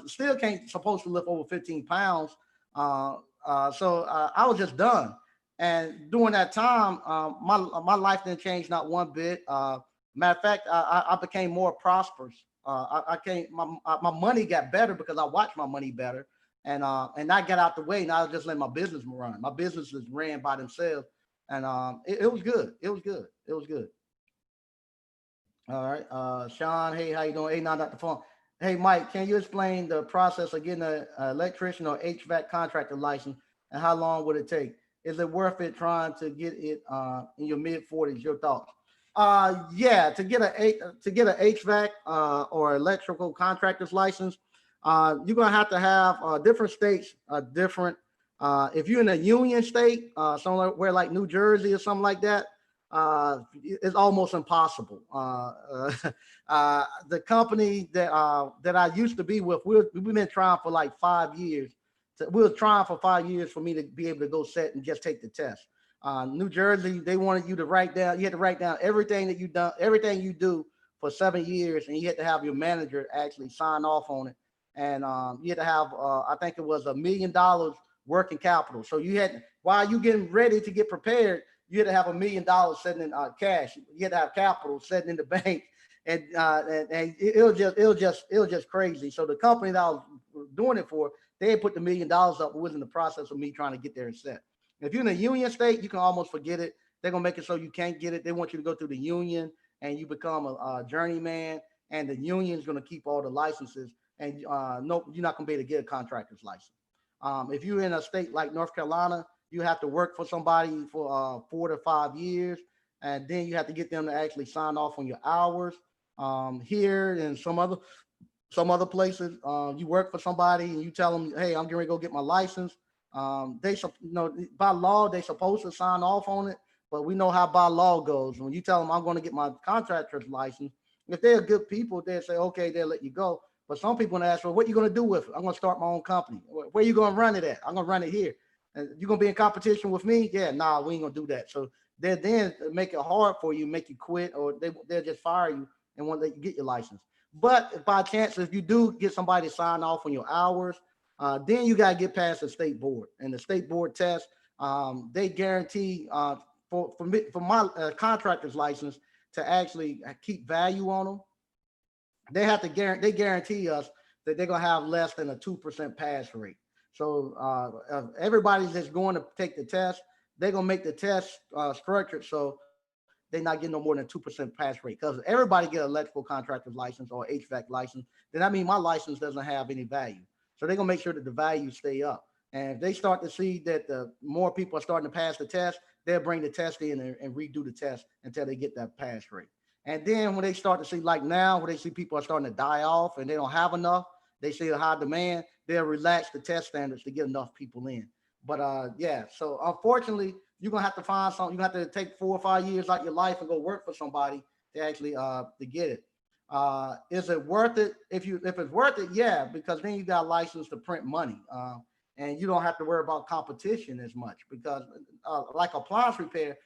still can't supposed to lift over 15 pounds. So I was just done. And during that time, my life didn't change not one bit. Matter of fact, I became more prosperous. My money got better because I watched my money better, and I got out the way. And I was just letting my business run. My businesses ran by themselves, and it was good. It was good. It was good. All right, Sean. Hey, how you doing? Hey, now Dr. Funk. Hey, Mike. Can you explain the process of getting an electrician or HVAC contractor license, and how long would it take? Is it worth it trying to get it in your mid-40s? Your thoughts? Yeah, to get a HVAC or electrical contractor's license, you're gonna have to have different states, different. If you're in a union state, somewhere like New Jersey or something like that, it's almost impossible. The company that I used to be with, we've been trying for like 5 years. We were trying for 5 years for me to be able to go set and just take the test. New Jersey, they wanted you to write down. You had to write down everything that you done, everything you do for 7 years, and you had to have your manager actually sign off on it. And you had to have, I think it was $1 million working capital. So you had, while you getting ready to get prepared, you had to have $1 million sitting in cash. You had to have capital sitting in the bank, and it was just crazy. So the company that I was doing it for, they had put the $1 million up. It was in the process of me trying to get there and set. If you're in a union state, you can almost forget it. They're gonna make it so you can't get it. They want you to go through the union and you become a journeyman, and the union is gonna keep all the licenses, and no, you're not gonna be able to get a contractor's license. If you're in a state like North Carolina, you have to work for somebody for 4 to 5 years, and then you have to get them to actually sign off on your hours. Here and some other places, you work for somebody and you tell them, hey, I'm going to go get my license. By law, they're supposed to sign off on it, but we know how by law goes. When you tell them I'm going to get my contractor's license, if they're good people, they'll say, okay, they'll let you go. But some people going to ask, well, what are you going to do with it? I'm going to start my own company. Where are you going to run it at? I'm going to run it here. And you're going to be in competition with me? Yeah, nah, we ain't going to do that. So they then make it hard for you, make you quit, or they'll just fire you and won't let you get your license. But by chance, if you do get somebody to sign off on your hours, then you got to get past the state board. And the state board test, they guarantee for my contractor's license to actually keep value on them. They guarantee us that they're gonna have less than a 2% pass rate. So everybody that's going to take the test, they're gonna make the test structured so they're not getting no more than 2% pass rate. Because everybody get an electrical contractor's license or HVAC license, then that means my license doesn't have any value. So they're gonna make sure that the values stay up. And if they start to see that the more people are starting to pass the test, they'll bring the test in and redo the test until they get that pass rate. And then when they start to see, like now, when they see people are starting to die off and they don't have enough, they see a high demand, they'll relax the test standards to get enough people in. But yeah, so unfortunately, you're gonna have to find something. You're gonna have to take 4 or 5 years out your life and go work for somebody to actually to get it. Is it worth it? If it's worth it, yeah, because then you got a license to print money. And you don't have to worry about competition as much because like appliance repair,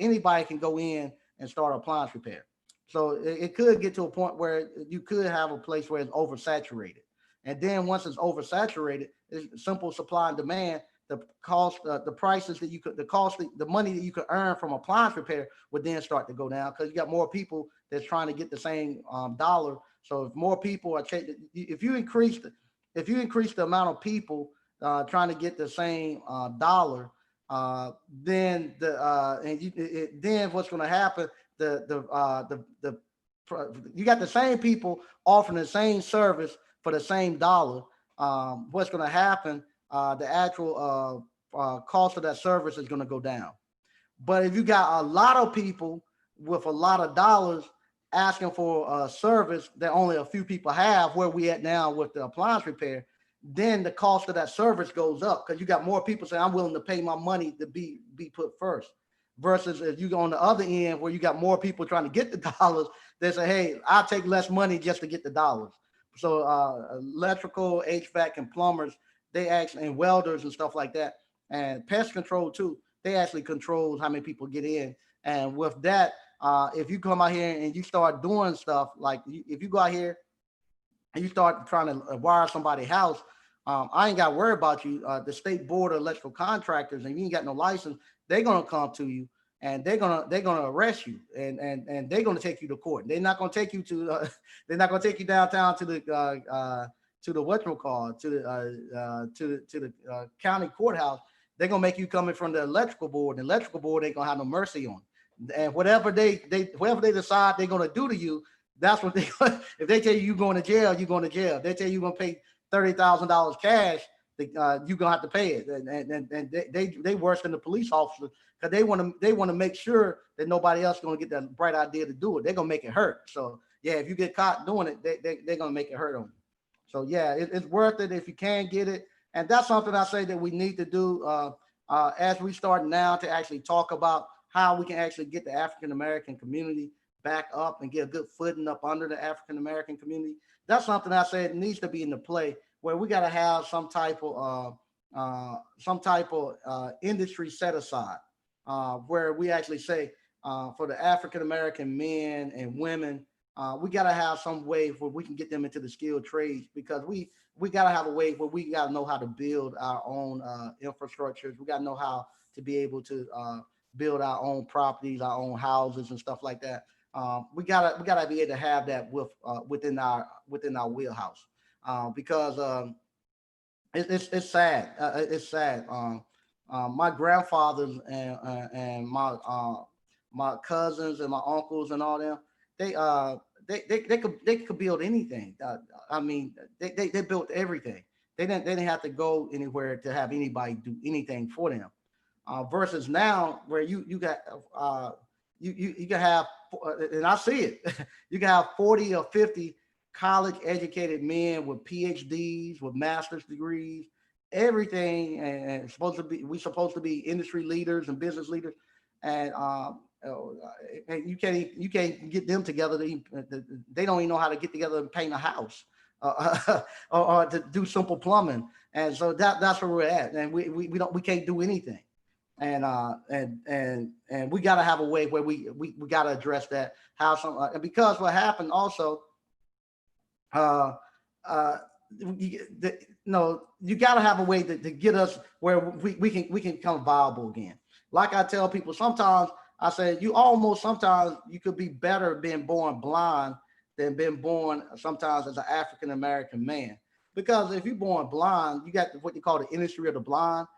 anybody can go in and start appliance repair. So it could get to a point where you could have a place where it's oversaturated. And then once it's oversaturated, it's simple supply and demand. The cost, the prices that you could, the cost, the money that you could earn from appliance repair would then start to go down because you got more people that's trying to get the same dollar. So if more people are, if you increase the amount of people trying to get the same dollar, then then what's going to happen? The You got the same people offering the same service for the same dollar. What's going to happen? The actual cost of that service is going to go down. But if you got a lot of people with a lot of dollars asking for a service that only a few people have, where we at now with the appliance repair, then the cost of that service goes up because you got more people saying, I'm willing to pay my money to be put first. Versus if you go on the other end where you got more people trying to get the dollars, they say, hey, I'll take less money just to get the dollars. So electrical, HVAC, and plumbers, they actually, and welders and stuff like that, and pest control too, they actually control how many people get in. And with that, if you come out here and you start doing stuff like if you go out here and you start trying to wire somebody's house, I ain't got to worry about you. The state board of electrical contractors, and you ain't got no license, they're gonna come to you and they're gonna arrest you and they're gonna take you to court. They're not gonna take you to they're not gonna take you downtown to the whatchamacallit, to the county courthouse. They're gonna make you come in from the electrical board. The electrical board ain't gonna have no mercy on. And whatever they decide they're gonna do to you, that's what they. If they tell you you're going to jail, you're going to jail. If they tell you you're gonna pay $30,000 cash, you're gonna have to pay it. And they worse than the police officer because they want to make sure that nobody else is gonna get that bright idea to do it. They're gonna make it hurt. So yeah, if you get caught doing it, they're gonna make it hurt on you. So yeah, it's worth it if you can get it. And that's something I say that we need to do as we start now to actually talk about how we can actually get the African American community back up and get a good footing up under the African American community. That's something I said needs to be in the play where we got to have some type of some type of industry set aside, where we actually say for the African American men and women, we got to have some way where we can get them into the skilled trades, because we got to have a way where we got to know how to build our own infrastructures. We got to know how to be able to build our own properties, our own houses and stuff like that. We gotta be able to have that within our wheelhouse, because it's sad. It's sad. My grandfathers and my cousins and my uncles and all them, they they could build anything. I mean, they built everything. They didn't have to go anywhere to have anybody do anything for them. Versus now, where you got you can have, and I see it. You can have 40 or 50 college educated men with PhDs, with master's degrees, everything, and supposed to be industry leaders and business leaders, and and you can't get them together. They don't even know how to get together and paint a house, or to do simple plumbing. And so that's where we're at, and we can't do anything. And we got to have a way where we got to address that, how some, and because what happened also, uh uh you got to have a way to get us where we can become viable again. Like I tell people sometimes, I say you almost sometimes you could be better being born blind than being born sometimes as an African American man, because if you're born blind, you got what you call the industry of the blind.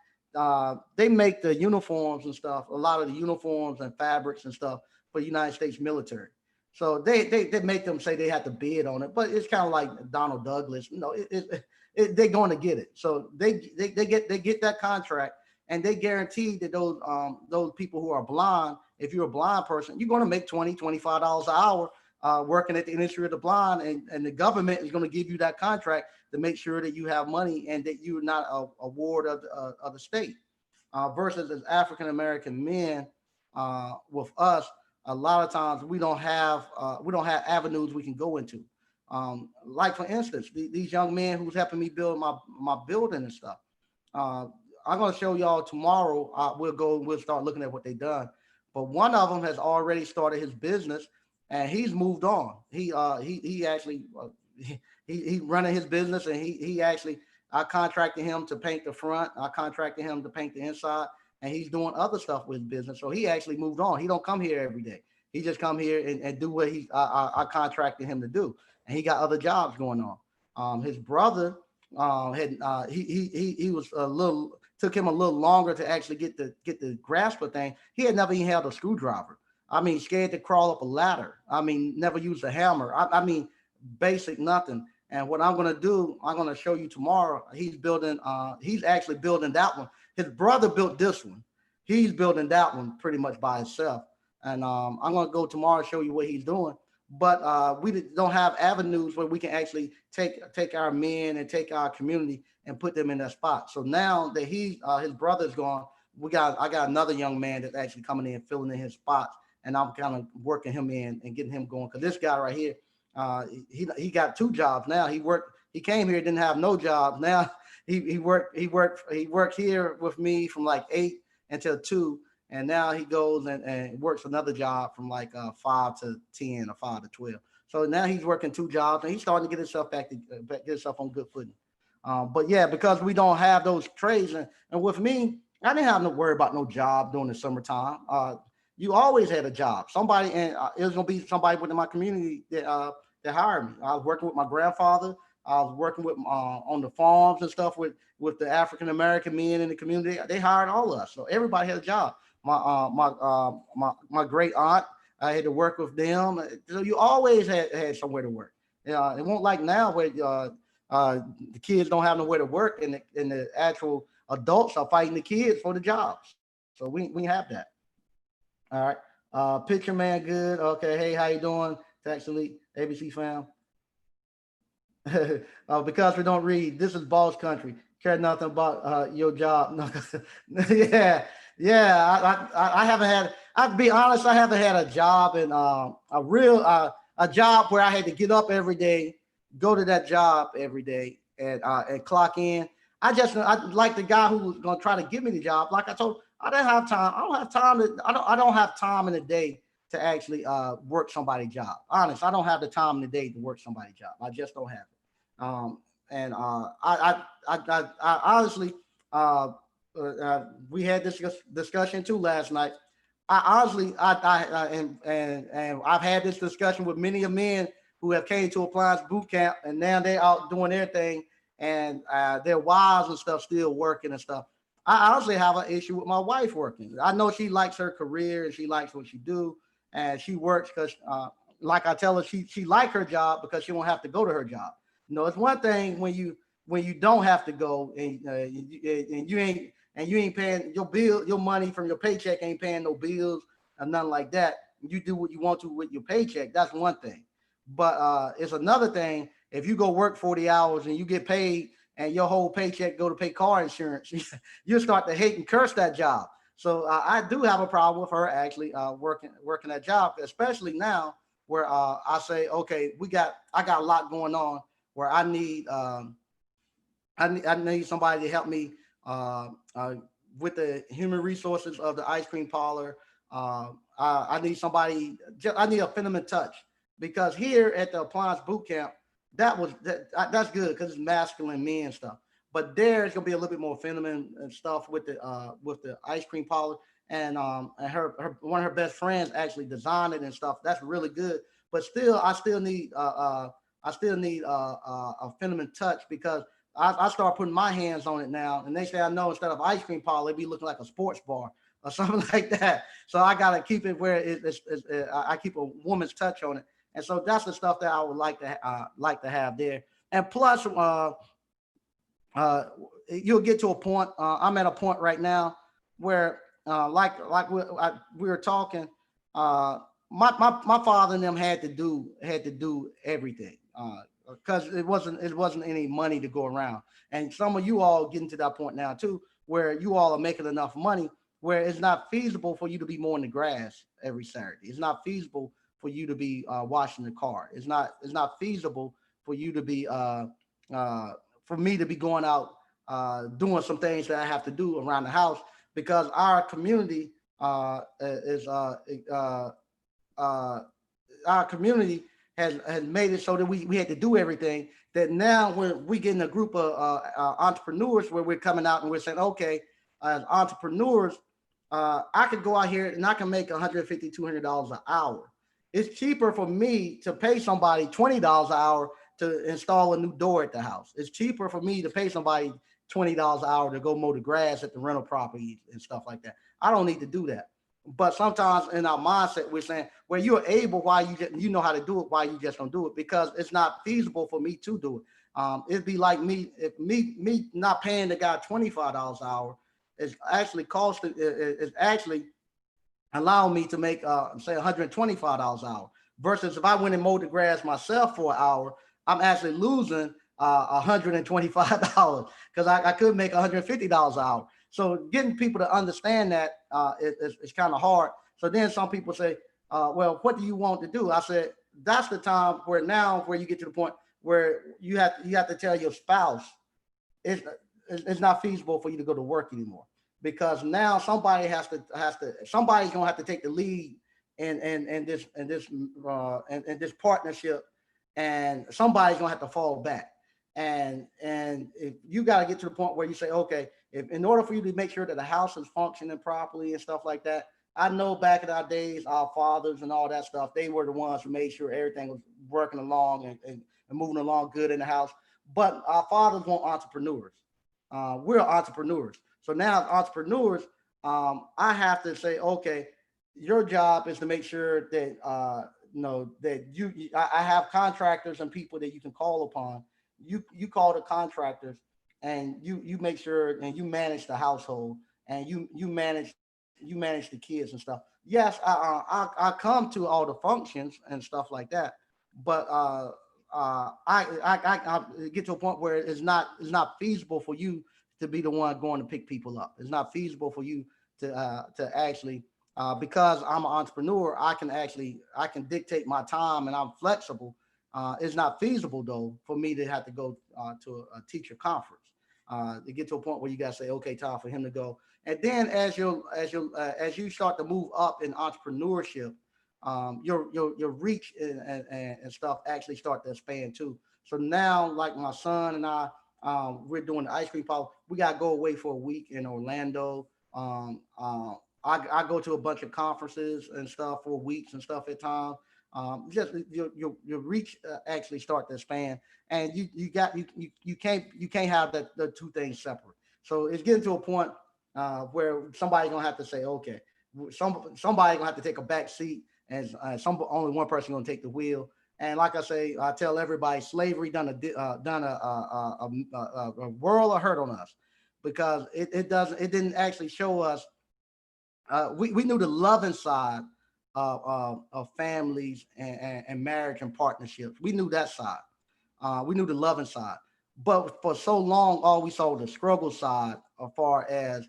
They make the uniforms and stuff, a lot of the uniforms and fabrics and stuff for the United States military. So they make them say they have to bid on it, but it's kind of like Donald Douglas, they're going to get it. So they get that contract, and they guarantee that those people who are blind, if you're a blind person, you're going to make $20-$25 an hour working at the industry of the blind, and the government is going to give you that contract to make sure that you have money and that you're not a ward of the state. Versus as African American men, with us, a lot of times we don't have avenues we can go into. Like for instance, these young men who's helping me build my building and stuff. Uh, I'm going to show y'all tomorrow. We'll start looking at what they done. But one of them has already started his business, and he's moved on. He actually he running his business, and he actually, I contracted him to paint the front. I contracted him to paint the inside, and he's doing other stuff with his business. So he actually moved on. He don't come here every day. He just come here and do what I contracted him to do, and he got other jobs going on. His brother had he was a little, took him a little longer to actually get the grasp of thing. He had never even held a screwdriver. I mean, scared to crawl up a ladder. I mean, never used a hammer. I mean, basic nothing. And what I'm gonna do, I'm gonna show you tomorrow. He's actually building that one. His brother built this one. He's building that one pretty much by himself. And I'm gonna go tomorrow and show you what he's doing. But we don't have avenues where we can actually take our men and take our community and put them in that spot. So now that his brother's gone, I got another young man that's actually coming in, filling in his spots, and I'm kind of working him in and getting him going. Because this guy right here, he got two jobs now. He came here, didn't have no job. Now he worked here with me from like 8 until 2, and now he goes and works another job from like 5 to 10 or 5 to 12. So now he's working two jobs, and he's starting to get himself get himself on good footing. But yeah, because we don't have those trades, and with me, I didn't have no worry about no job during the summertime. You always had a job. Somebody, and it was gonna be somebody within my community that hired me. I was working with my grandfather. I was working with on the farms and stuff with the African American men in the community. They hired all of us, so everybody had a job. My great aunt, I had to work with them. So you always had somewhere to work. It won't like now where the kids don't have nowhere to work, and the actual adults are fighting the kids for the jobs. So we have that. All right. Picture man, good. Okay. Hey, how you doing? Tax Elite, ABC fam. Because we don't read. This is boss country. Care nothing about your job. No, yeah, yeah. I haven't had. I'll be honest. I haven't had a job in a job where I had to get up every day, go to that job every day, and clock in. I like the guy who was gonna try to give me the job. Like I told, I didn't have time. I don't have time to. I don't have time in the day to actually work somebody's job. Honest, I don't have the time in the day to work somebody's job. I just don't have it. And I honestly, uh, we had this discussion too last night. I honestly, and I've had this discussion with many of men who have came to Appliance Boot Camp, and now they're out doing their thing, and their wives and stuff still working and stuff. I honestly have an issue with my wife working. I know she likes her career and she likes what she do, and she works because, like I tell her, she like her job because she won't have to go to her job. You know, it's one thing when you don't have to go and you ain't paying your bill, your money from your paycheck ain't paying no bills or nothing like that. You do what you want to with your paycheck. That's one thing. But it's another thing if you go work 40 hours and you get paid and your whole paycheck go to pay car insurance, you start to hate and curse that job. So I do have a problem with her actually working that job, especially now where I say, okay, I got a lot going on where I need somebody to help me uh, uh, with the human resources of the ice cream parlor. I need somebody. I need a feminine touch because here at the appliance boot camp, that's good because it's masculine men stuff. But there's gonna be a little bit more feminine and stuff with the ice cream parlor. And her one of her best friends actually designed it and stuff. That's really good. But still, I still need a feminine touch because I start putting my hands on it now, and they say I know instead of ice cream parlor, it be looking like a sports bar or something like that. So I gotta keep it where I keep a woman's touch on it, and so that's the stuff that I would like to have there. And plus, uh, you'll get to a point. I'm at a point right now where, we were talking. Uh, my father and them had to do everything because it wasn't any money to go around. And some of you all getting to that point now too, where you all are making enough money where it's not feasible for you to be mowing the grass every Saturday. It's not feasible for you to be washing the car. It's not feasible for you to be uh, for me to be going out doing some things that I have to do around the house because our community is uh, our community has made it so that we had to do everything. That now we getting a group of entrepreneurs where we're coming out and we're saying, okay, as entrepreneurs, I could go out here and I can make $150, $200 an hour. It's cheaper for me to pay somebody $20 an hour to install a new door at the house. It's cheaper for me to pay somebody $20 an hour to go mow the grass at the rental property and stuff like that. I don't need to do that. But sometimes in our mindset, we're saying, well, you're able, why you know how to do it, why you just don't do it? Because it's not feasible for me to do it. It'd be like me not paying the guy $25 an hour is actually costing is actually allowing me to make say $125 an hour. Versus if I went and mowed the grass myself for an hour, I'm actually losing $125 because I could make $150 an hour. So getting people to understand that is kind of hard. So then some people say, well, what do you want to do? I said, that's the time where you get to the point where you have to tell your spouse it's it's not feasible for you to go to work anymore because now somebody's gonna have to take the lead in this partnership, and somebody's gonna have to fall back. And if you got to get to the point where you say, okay, if in order for you to make sure that the house is functioning properly and stuff like that, I know back in our days, our fathers and all that stuff, they were the ones who made sure everything was working along and moving along good in the house. But our fathers weren't entrepreneurs. We're entrepreneurs. So now, as entrepreneurs, I have to say, okay, your job is to make sure that that I have contractors and people that you can call upon. You call the contractors and you make sure and you manage the household and you manage the kids and stuff. Yes, I come to all the functions and stuff like that, but I get to a point where it's not feasible for you to be the one going to pick people up. It's not feasible for you to actually because I'm an entrepreneur. I can dictate my time and I'm flexible. It's not feasible though for me to have to go to a teacher conference. To get to a point where you got to say, okay, time for him to go. And then as you start to move up in entrepreneurship, your reach and stuff actually start to expand too. So now, like my son and I, we're doing the ice cream parlor. We got to go away for a week in Orlando. I go to a bunch of conferences and stuff for weeks and stuff at times. Just your reach actually start to expand, and you can't have the two things separate. So it's getting to a point where somebody's gonna have to say, okay, somebody gonna have to take a back seat, and only one person gonna take the wheel. And like I say, I tell everybody, slavery done a world of hurt on us, because it didn't actually show us. We knew the loving side of families and marriage and partnerships. We knew that side. We knew the loving side. But for so long, all we saw the struggle side as far as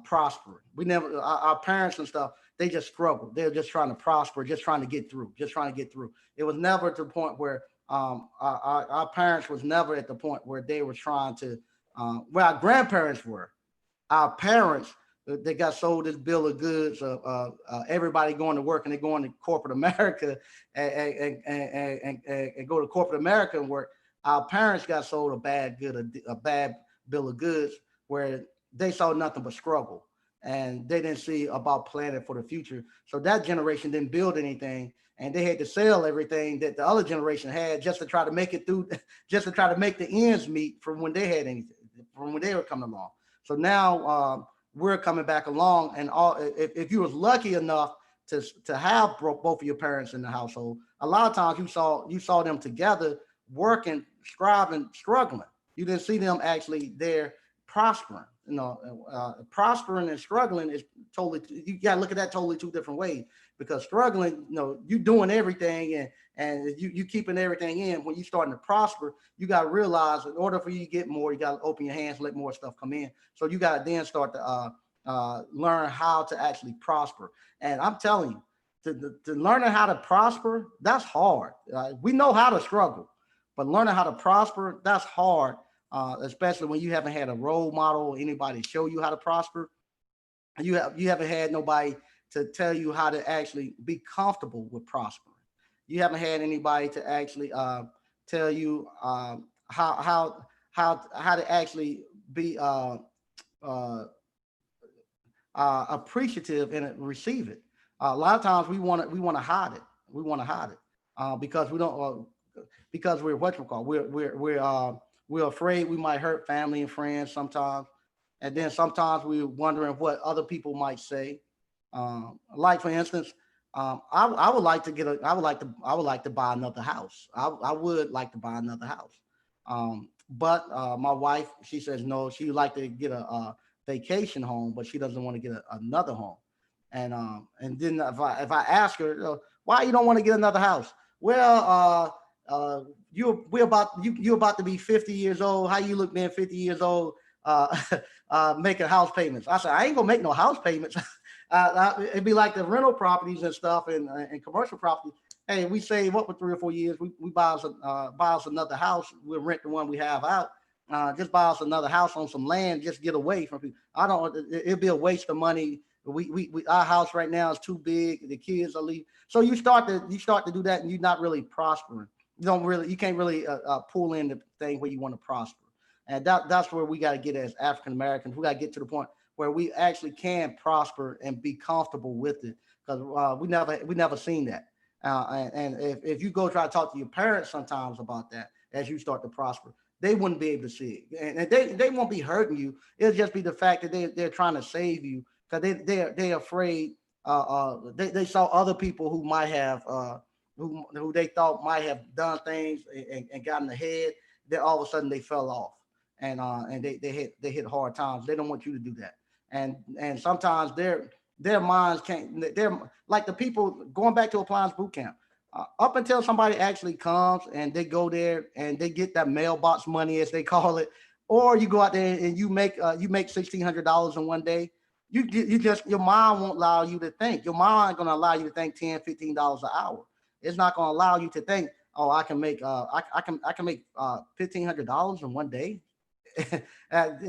prospering. We never, our parents and stuff, they just struggled. They're just trying to prosper, just trying to get through, just trying to get through. It was never to the point where our parents was never at the point where they were trying to, where our grandparents were. Our parents, they got sold this bill of goods of everybody going to work, and they're going to corporate America and go to corporate America and work. Our parents got sold a bad bill of goods, where they saw nothing but struggle, and they didn't see about planning for the future. So that generation didn't build anything, and they had to sell everything that the other generation had just to try to make it through, just to try to make the ends meet from when they had anything, from when they were coming along. So now we're coming back along, and if you was lucky enough to have both of your parents in the household, a lot of times you saw them together working, striving, struggling. You didn't see them actually there prospering. Prospering and struggling is totally, you got to look at that totally two different ways, because struggling, you doing everything, and you keeping everything in. When you starting to prosper, you got to realize, in order for you to get more, you got to open your hands, let more stuff come in. So you got to then start to learn how to actually prosper. And I'm telling you, to learning how to prosper, that's hard. We know how to struggle, but learning how to prosper, that's hard. Especially when you haven't had a role model or anybody show you how to prosper. You haven't had nobody to tell you how to actually be comfortable with prospering. You haven't had anybody to actually tell you how to actually be uh, appreciative and receive it. A lot of times we want to hide it. We want to hide it because we don't because we're what we call we're afraid we might hurt family and friends sometimes, and then sometimes we're wondering what other people might say. Like for instance, I would like to I would like to buy another house. I would like to buy another house. But my wife, she says no. She would like to get a vacation home, but she doesn't want to get another home. And then if I ask her, why you don't want to get another house? Well, you're about to be 50 years old. How you look being 50 years old, making house payments? I said, I ain't gonna make no house payments. It'd be like the rental properties and stuff, and commercial property. Hey, we save up for 3 or 4 years. We buy us another house. We'll rent the one we have out. Just buy us another house on some land. Just get away from people. I don't. It'd be a waste of money. We our house right now is too big. The kids are leaving. So you start to do that, and you're not really prospering. You can't really pull in the thing where you want to prosper. And that's where we got to get as African Americans. We got to get to the point where we actually can prosper and be comfortable with it, because we never seen that. And if you go try to talk to your parents sometimes about that, as you start to prosper, they wouldn't be able to see it, and they won't be hurting you. It'll just be the fact that they're trying to save you, because they're afraid. They saw other people who might have who they thought might have done things and gotten ahead. Then all of a sudden they fell off, and they hit hard times. They don't want you to do that, and sometimes their minds can't. They're like the people going back to Appliance Boot Camp. Up until somebody actually comes and they go there and they get that mailbox money, as they call it, or you go out there and you make $1,600 in one day. You just, your mind won't allow you to think. Your mind gonna allow you to think $10, $15 an hour. It's not gonna allow you to think, oh, I can make I can make $1,500 in one day.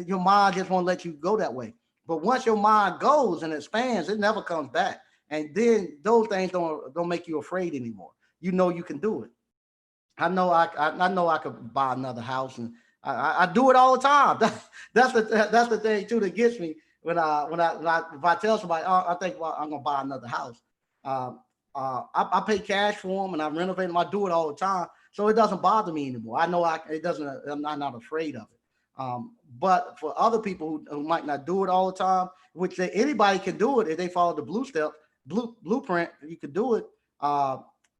Your mind just won't let you go that way. But once your mind goes and expands, it never comes back. And then those things don't make you afraid anymore. You know you can do it. I know I could buy another house, and I do it all the time. That's the thing too that gets me when if I tell somebody, oh, I think, well, I'm gonna buy another house. I pay cash for them and I renovate them. I do it all the time, so it doesn't bother me anymore. I know it doesn't. I'm not afraid of it. But for other people who might not do it all the time, which anybody can do it if they follow the blueprint, you could do it.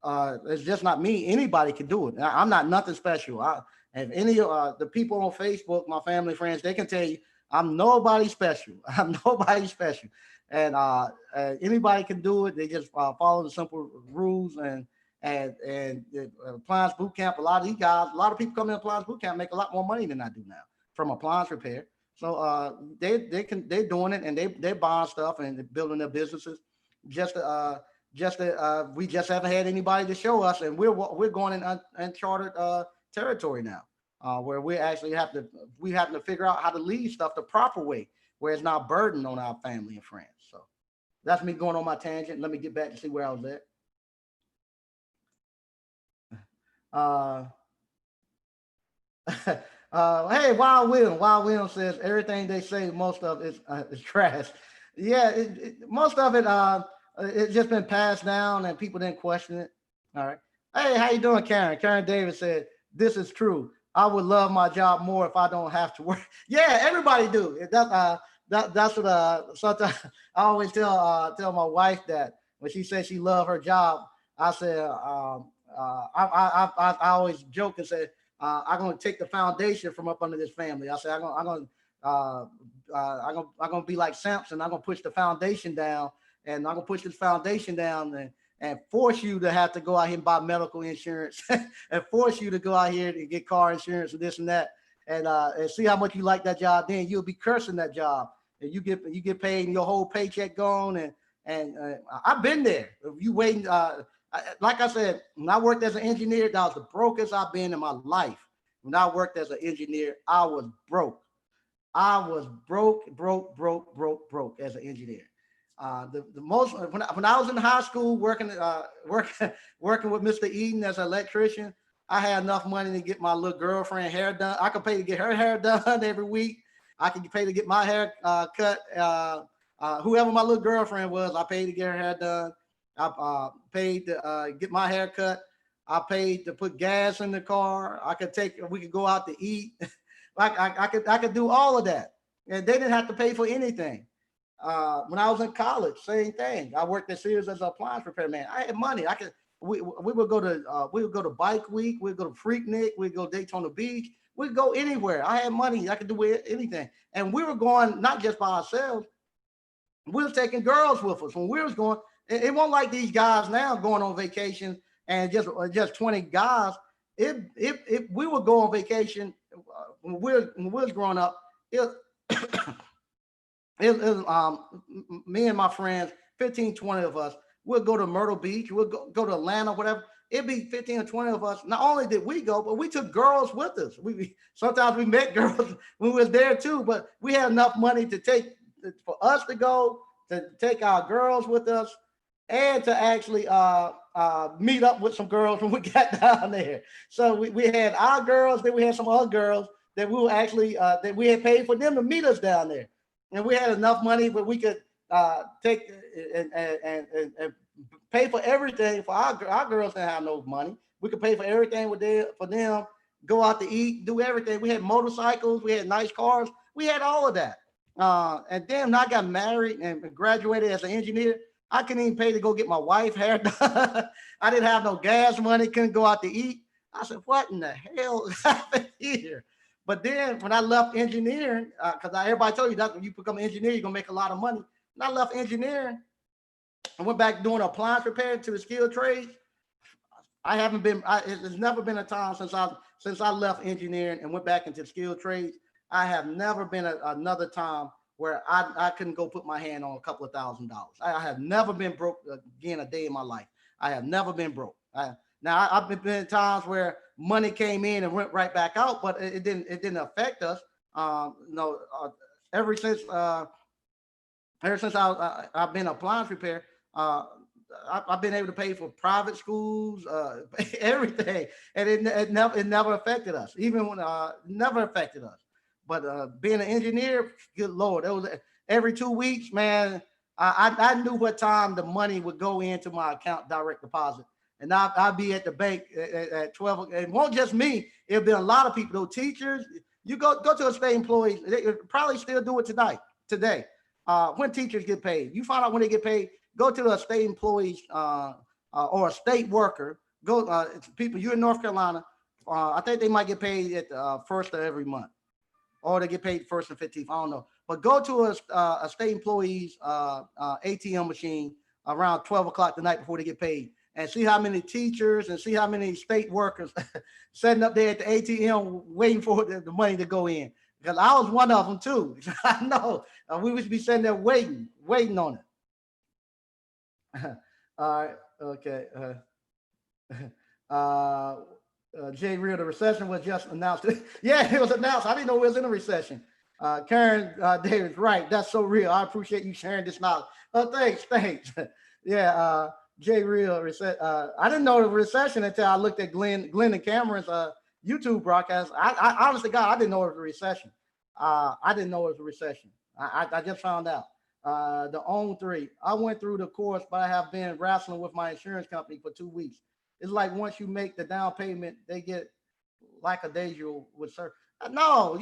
It's just not me. Anybody can do it. I'm not nothing special. If any the people on Facebook, my family, friends, they can tell you I'm nobody special. I'm nobody special. And anybody can do it. They just follow the simple rules and appliance boot camp. A lot of these guys, a lot of people come in appliance boot camp make a lot more money than I do now from appliance repair. So they're doing it and they're buying stuff and building their businesses. Just we just haven't had anybody to show us, and we're going in uncharted territory now, where we actually have to figure out how to lead stuff the proper way, where it's not burden on our family and friends. So that's me going on my tangent. Let me get back to see where I was at. Hey, Wild William says everything they say, most of it is trash. Yeah, most of it. It's just been passed down and people didn't question it. All right. Hey, how you doing, Karen? Karen Davis said, this is true. I would love my job more if I don't have to work. Yeah, everybody do. That's what sometimes I always tell my wife that when she says she love her job, I said I always joke and say I'm gonna take the foundation from up under this family. I said I'm gonna be like Samson. I'm gonna push the foundation down, and I'm gonna push this foundation down and force you to have to go out here and buy medical insurance and force you to go out here and get car insurance and this and that, and see how much you like that job. Then you'll be cursing that job, and you get paid and your whole paycheck gone. And I've been there. You waiting. Like I said, when I worked as an engineer, that was the brokest I've been in my life. When I worked as an engineer, I was broke. I was broke as an engineer. The most when I was in high school working with Mr. Eden as an electrician, I had enough money to get my little girlfriend hair done. I could pay to get her hair done every week. I could pay to get my hair cut. Whoever my little girlfriend was, I paid to get her hair done. I paid to get my hair cut. I paid to put gas in the car. We could go out to eat. I could do all of that, and they didn't have to pay for anything. When I was in college, same thing. I worked at Sears as an appliance repairman. I had money. We would go to Bike Week. We'd go to Freaknik. We'd go Daytona Beach. We'd go anywhere. I had money. I could do anything. And we were going not just by ourselves. We were taking girls with us when we was going. It wasn't like these guys now going on vacation and just 20 guys. If we would go on vacation when we was growing up, me and my friends, 15, 20 of us, we'll go to Myrtle Beach, we'll go to Atlanta, whatever. It'd be 15 or 20 of us. Not only did we go, but we took girls with us. Sometimes we met girls when we was there too, but we had enough money for us to go, to take our girls with us, and to actually meet up with some girls when we got down there. So we had our girls, then we had some other girls that we were actually that we had paid for them to meet us down there. And we had enough money where we could take and pay for everything for our girls. Didn't have no money. We could pay for everything for them, go out to eat, do everything. We had motorcycles, we had nice cars, we had all of that. And then when I got married and graduated as an engineer, I couldn't even pay to go get my wife hair done. I didn't have no gas money, couldn't go out to eat. I said, what in the hell happened here? But then when I left engineering, because everybody told you that when you become an engineer, you're going to make a lot of money. When I left engineering and went back doing appliance repair to the skilled trades, there's never been a time since I left engineering and went back into skilled trades. I have never been another time where I couldn't go put my hand on a couple of $1,000. I have never been broke again a day in my life. I have never been broke. Now I've been in times where money came in and went right back out, but it didn't affect us. You know, ever since ever since I've been appliance repair, uh, I've been able to pay for private schools, everything, and it never affected us. Even when never affected us. But being an engineer, good lord, it was every 2 weeks, man. I knew what time the money would go into my account, direct deposit, and I'd be at the bank at 12. It won't just me; it'll be a lot of people. Those teachers, you go to a state employee, they probably still do it tonight, today. When teachers get paid, you find out when they get paid. Go to a state employees or a state worker. Go people. You in North Carolina. I think they might get paid at the first of every month, or they get paid first and 15th. I don't know. But go to a state employees ATM machine around 12 o'clock the night before they get paid, and see how many teachers and see how many state workers sitting up there at the ATM waiting for the money to go in. Because I was one of them too. I know we would be sitting there waiting on it. All right, okay. Uh, Jay Real, the recession was just announced. Yeah, it was announced. I didn't know we was in a recession. Karen Davis, right? That's so real. I appreciate you sharing this knowledge. Oh, thanks. Yeah, Jay Real, I didn't know the recession until I looked at Glenn and Cameron's YouTube broadcast. I honestly, God, I didn't know it was a recession. I didn't know it was a recession. I just found out. The OWN 3. I went through the course, but I have been wrestling with my insurance company for 2 weeks. It's like once you make the down payment, they get like a daisy with sir. No, no.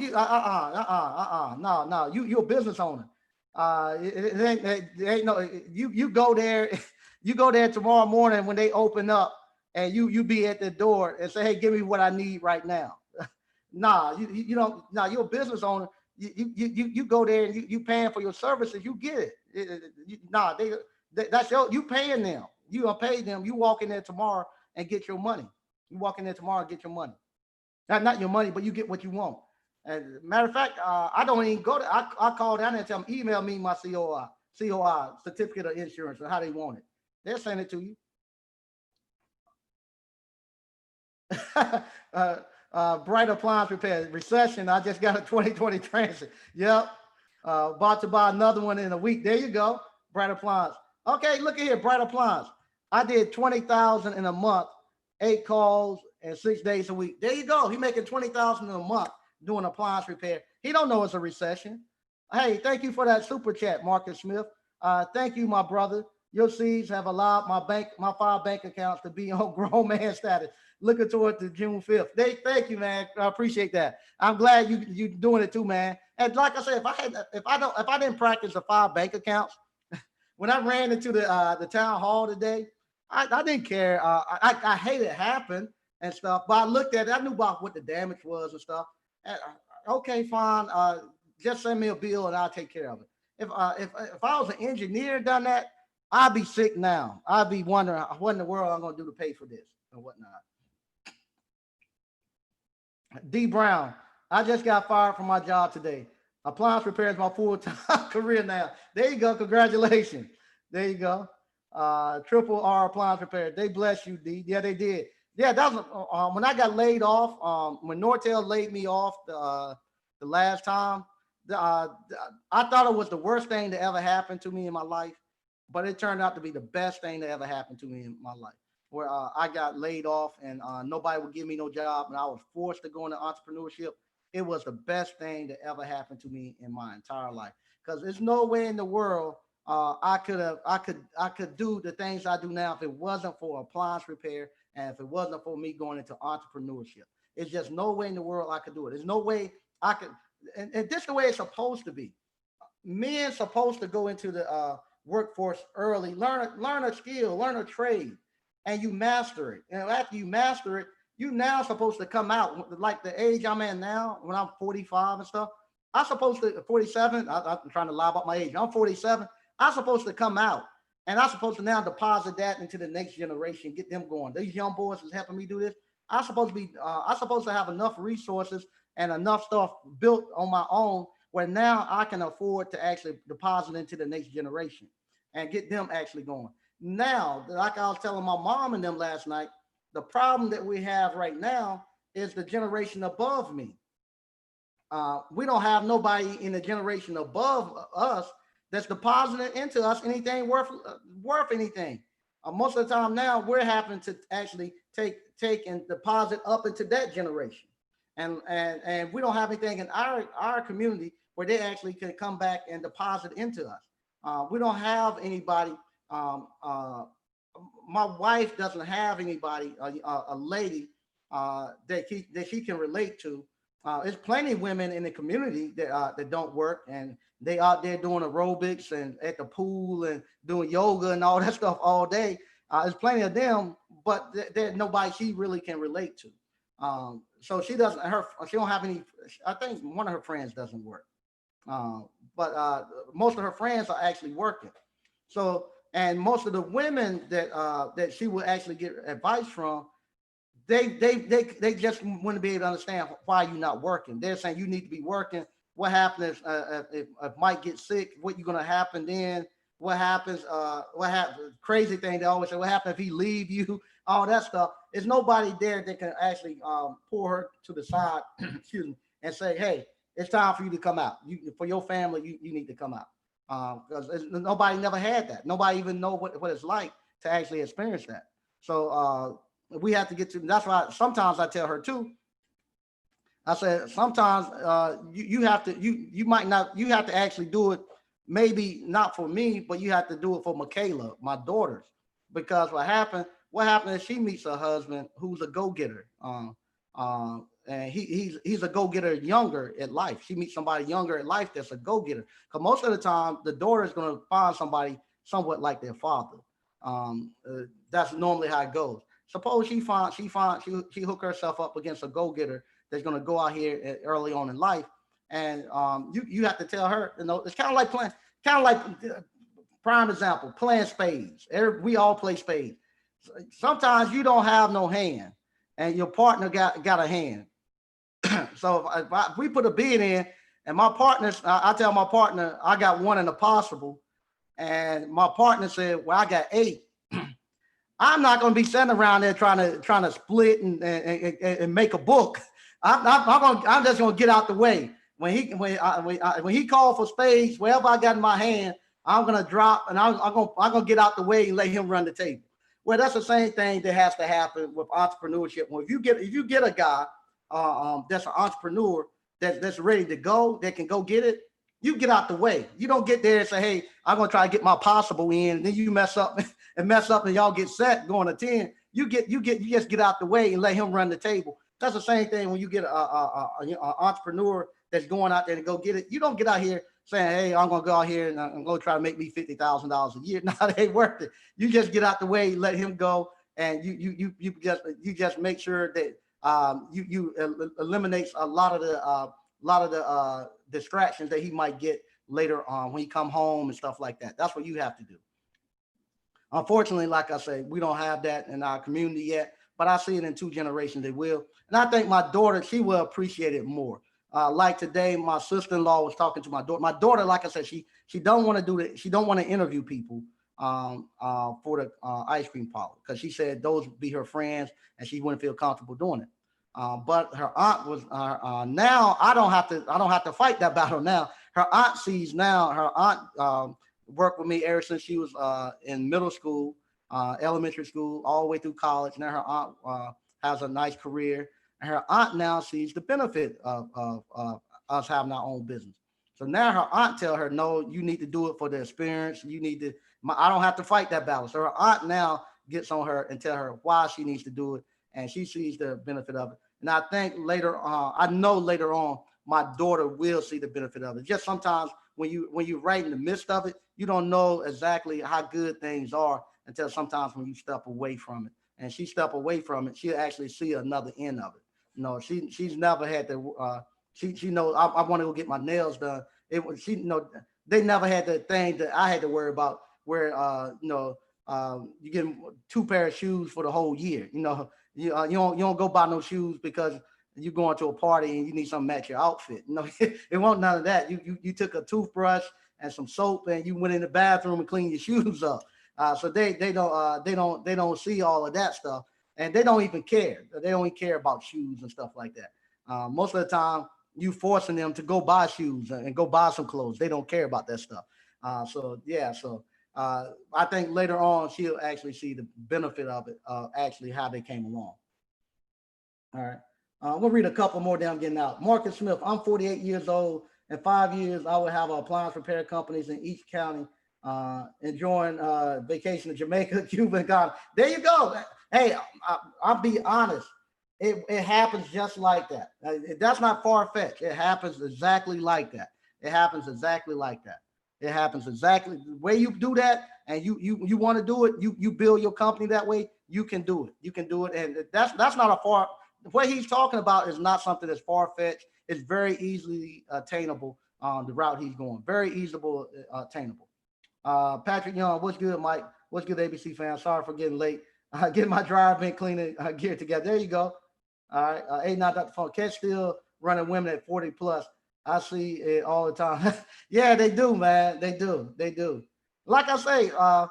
You're a business owner. It ain't no. You go there, you go there tomorrow morning when they open up, and you be at the door and say, hey, give me what I need right now. Nah, you don't. Nah, you're a business owner. You go there and you paying for your services. You get it. Nah, that's you paying them. You gonna pay them. You walk in there tomorrow and get your money. You walk in there tomorrow and get your money. Not your money, but you get what you want. And matter of fact, I don't even go to. I call down there and tell them email me my COI certificate of insurance or how they want it. They'll send it to you. Bright appliance repair recession. I just got a 2020 transit. Yep. About to buy another one in a week. There you go. Bright appliance. Okay, look at here. Bright appliance. I did 20,000 in a month, 8 calls and 6 days a week. There you go. He making 20,000 in a month doing appliance repair. He don't know it's a recession. Hey, thank you for that super chat, Marcus Smith. Thank you, my brother. Your seeds have allowed my 5 bank accounts to be on grown man status. Looking toward the June 5th. Thank you, man. I appreciate that. I'm glad you doing it too, man. And like I said, if I didn't practice the 5 bank accounts, when I ran into the town hall today, I didn't care. I hate it happened and stuff, but I looked at it. I knew about what the damage was and stuff. And, okay, fine. Just send me a bill and I'll take care of it. If I was an engineer done that, I'd be sick now. I'd be wondering what in the world I'm gonna do to pay for this and whatnot. D Brown, I just got fired from my job today. Appliance repair is my full-time career now. There you go. Congratulations. There you go. Triple R appliance repair. They bless you, D. Yeah, they did. Yeah, that was when I got laid off. When Nortel laid me off the last time, I thought it was the worst thing to ever happen to me in my life, but it turned out to be the best thing that ever happened to me in my life. Where I got laid off and nobody would give me no job, and I was forced to go into entrepreneurship. It was the best thing that ever happened to me in my entire life. Because there's no way in the world I could do the things I do now if it wasn't for appliance repair and if it wasn't for me going into entrepreneurship. It's just no way in the world I could do it. There's no way I could, and this is the way it's supposed to be. Men supposed to go into the workforce early, learn a skill, learn a trade, and you master it. And after you master it, you now supposed to come out like the age I'm at now, when I'm 45 and stuff. I'm supposed to 47. I'm trying to lie about my age. I'm 47. I'm supposed to come out and I'm supposed to now deposit that into the next generation, get them going. These young boys is helping me do this. I'm supposed to have enough resources and enough stuff built on my own where now I can afford to actually deposit into the next generation and get them actually going. Now, like I was telling my mom and them last night, the problem that we have right now is the generation above me. We don't have nobody in the generation above us that's depositing into us anything worth anything. Most of the time now we're having to actually take and deposit up into that generation, and we don't have anything in our community where they actually can come back and deposit into us. We don't have anybody. My wife doesn't have anybody, a lady that she can relate to. There's plenty of women in the community that don't work, and they out there doing aerobics and at the pool and doing yoga and all that stuff all day. There's plenty of them, but there's nobody she really can relate to. So she don't have any. I think one of her friends doesn't work, but most of her friends are actually working. So, and most of the women that she would actually get advice from, they just wouldn't be able to understand why you're not working. They're saying you need to be working. What happens if Mike gets sick? What you gonna happen then? What happens? What happens? Crazy thing they always say. What happens if he leave you? All that stuff. There's nobody there that can actually pull her to the side, excuse me, and say, "Hey, it's time for you to come out. For your family, you need to come out." Because nobody never had that. Nobody even know what it's like to actually experience that. So we have to get to. That's why sometimes I tell her too. I said sometimes you have to you might not you have to actually do it. Maybe not for me, but you have to do it for Michaela, my daughters, because what happened? What happened is she meets a husband who's a go-getter. And he's a go-getter younger at life. She meets somebody younger at life that's a go-getter. Because most of the time, the daughter is going to find somebody somewhat like their father. That's normally how it goes. Suppose she hook herself up against a go-getter that's going to go out here early on in life, and you have to tell her. It's kind of like playing, prime example, playing spades. We all play spades. Sometimes you don't have no hand, and your partner got a hand. So if we put a bid in, and my partners, I tell my partner I got one in the possible, and my partner said, "Well, I got 8." I'm not going to be sitting around there trying to split and make a book. I'm just going to get out the way. When he called for spades, wherever I got in my hand, I'm going to drop, and I'm going to get out the way and let him run the table. Well, that's the same thing that has to happen with entrepreneurship. Well, if you get a guy that's an entrepreneur that's ready to go, that can go get it, you get out the way. You don't get there and say, "Hey, I'm gonna try to get my possible in," and then you mess up and y'all get set going to 10. You just get out the way and let him run the table. That's the same thing when you get an entrepreneur that's going out there to go get it. You don't get out here saying, "Hey, I'm gonna go out here and I'm gonna try to make me $50,000 a year." No, it ain't worth it. You just get out the way, let him go, and you just make sure that you eliminate a lot of the distractions that he might get later on when he come home and stuff like that. That's what you have to do. Unfortunately, like I say, we don't have that in our community yet, but I see it in 2 generations they will. And I think my daughter, she will appreciate it more. Like today, my sister-in-law was talking to my daughter. My daughter, like I said, she don't want to do it. She don't want to interview people for the ice cream parlor, because she said those would be her friends and she wouldn't feel comfortable doing it. But her aunt was now I don't have to fight that battle now. Her aunt sees now. Her aunt worked with me ever since she was in middle school, elementary school, all the way through college. Now her aunt has a nice career, and her aunt now sees the benefit of us having our own business. So now her aunt tell her, "No, you need to do it for the experience. You need to." I don't have to fight that battle. So her aunt now gets on her and tell her why she needs to do it, and she sees the benefit of it. And I think I know later on, my daughter will see the benefit of it. Just sometimes when you're right in the midst of it, you don't know exactly how good things are until sometimes when you step away from it. And she step away from it, she'll actually see another end of it. She's never had to. She knows I want to go get my nails done. They never had the thing that I had to worry about, where you get 2 pair of shoes for the whole year. You don't go buy no shoes because you're going to a party and you need something to match your outfit. It won't none of that. You took a toothbrush and some soap and you went in the bathroom and cleaned your shoes up. So they don't see all of that stuff, and they don't even care. They don't even care about shoes and stuff like that. Most of the time, you forcing them to go buy shoes and go buy some clothes. They don't care about that stuff. So yeah, so I think later on she'll actually see the benefit of it, actually how they came along. All right. We'll read a couple more, then I'm getting out. Marcus Smith, I'm 48 years old. In 5 years, I will have appliance repair companies in each county, enjoying vacation to Jamaica, Cuba, and Ghana. There you go. Hey, I'll be honest. It happens just like that. That's not far-fetched. It happens exactly like that. It happens exactly like that. It happens exactly the way you do that, and you want to do it. You build your company that way. You can do it. You can do it, and that's not a far. What he's talking about is not something that's far-fetched. It's very easily attainable on the route he's going. Very easily attainable. Patrick Young, what's good, Mike? What's good, ABC fans? Sorry for getting late. Getting my dryer vent cleaning gear together. There you go. All right. 89 Dr. Phone. Catch still running women at 40 plus. I see it all the time. Yeah, they do, man. They do. They do. Like I say, I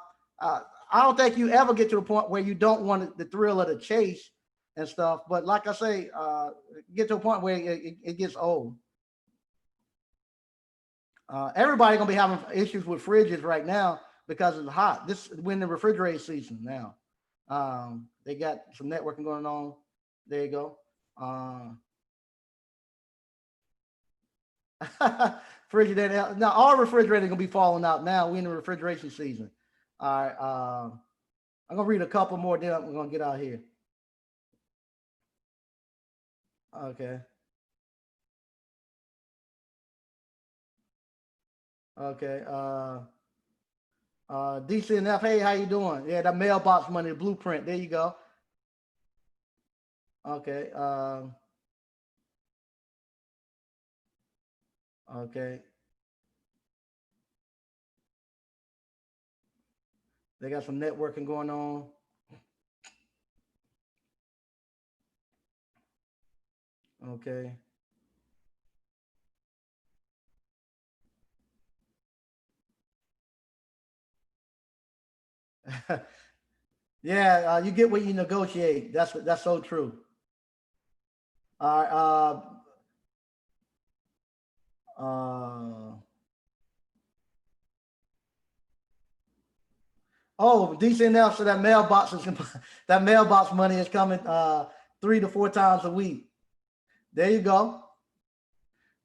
don't think you ever get to the point where you don't want the thrill of the chase and stuff. But like I say, get to a point where it gets old. Everybody gonna be having issues with fridges right now because it's hot. This when the refrigerator season now. They got some networking going on. There you go. Frigidaire. Now all refrigerators gonna be falling out now. We in the refrigeration season. All right. I'm gonna read a couple more. Then I'm gonna get out here. Okay. Okay. DCNF. Hey, how you doing? Yeah, that mailbox money, the blueprint. There you go. Okay. Okay. They got some networking going on. Okay. Yeah, you get what you negotiate. That's so true. All right. Oh, decent enough. So that mailbox is that mailbox money is coming 3 to 4 times a week. There you go.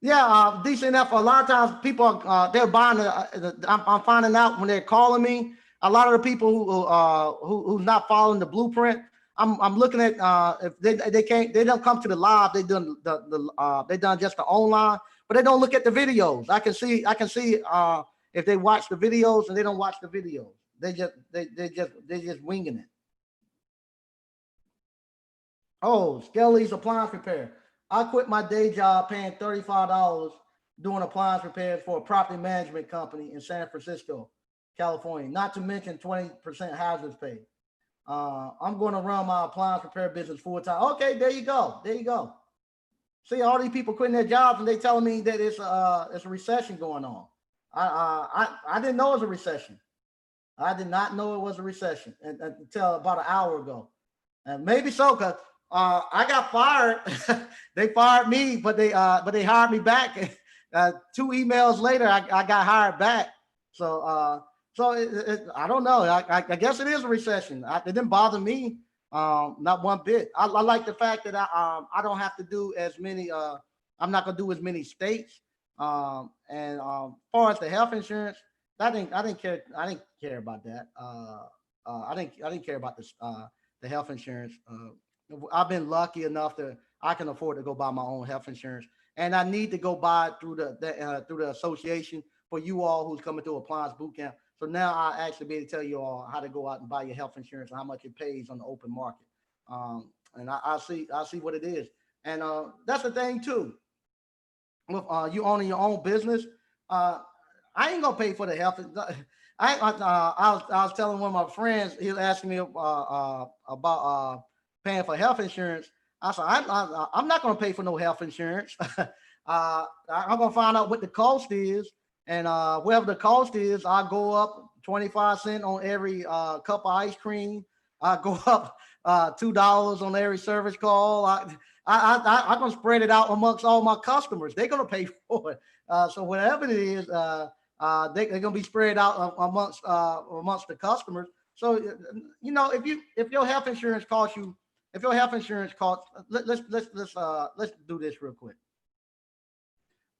Yeah, decent enough. A lot of times people they're buying. I'm finding out when they're calling me. A lot of the people who's not following the blueprint. I'm looking at if they don't come to the live. They done they done just the online, but they don't look at the videos. I can see if they watch the videos and they don't watch the videos. They just winging it. Oh, Skelly's appliance repair. I quit my day job paying $35 doing appliance repairs for a property management company in San Francisco, California, not to mention 20% hazards pay. I'm going to run my appliance repair business full time. Okay, there you go. There you go. See, all these people quitting their jobs and they telling me that it's a recession going on. I didn't know it was a recession. I did not know it was a recession until about an hour ago. And maybe so, because I got fired. They fired me, but they hired me back. 2 emails later, I got hired back. So I don't know. I guess it is a recession. It didn't bother me, not one bit. I like the fact that I don't have to do as many. I'm not gonna do as many states. And as far as the health insurance, I didn't care. I didn't care about that. I didn't care about this the health insurance. I've been lucky enough that I can afford to go buy my own health insurance, and I need to go buy it through the association for you all who's coming to Appliance Bootcamp. So now I actually be able to tell you all how to go out and buy your health insurance and how much it pays on the open market. And I see what it is, and that's the thing too. With you owning your own business, I ain't gonna pay for the health. I was telling one of my friends. He was asking me about paying for health insurance. I said I'm not gonna pay for no health insurance. I'm gonna find out what the cost is, and whatever the cost is, I'll go up 25 cents on every cup of ice cream. I go up $2 on every service call. I'm gonna spread it out amongst all my customers. They're gonna pay for it. So whatever it is, they're gonna be spread out amongst the customers. So if your health insurance costs you, if your health insurance costs, let's do this real quick.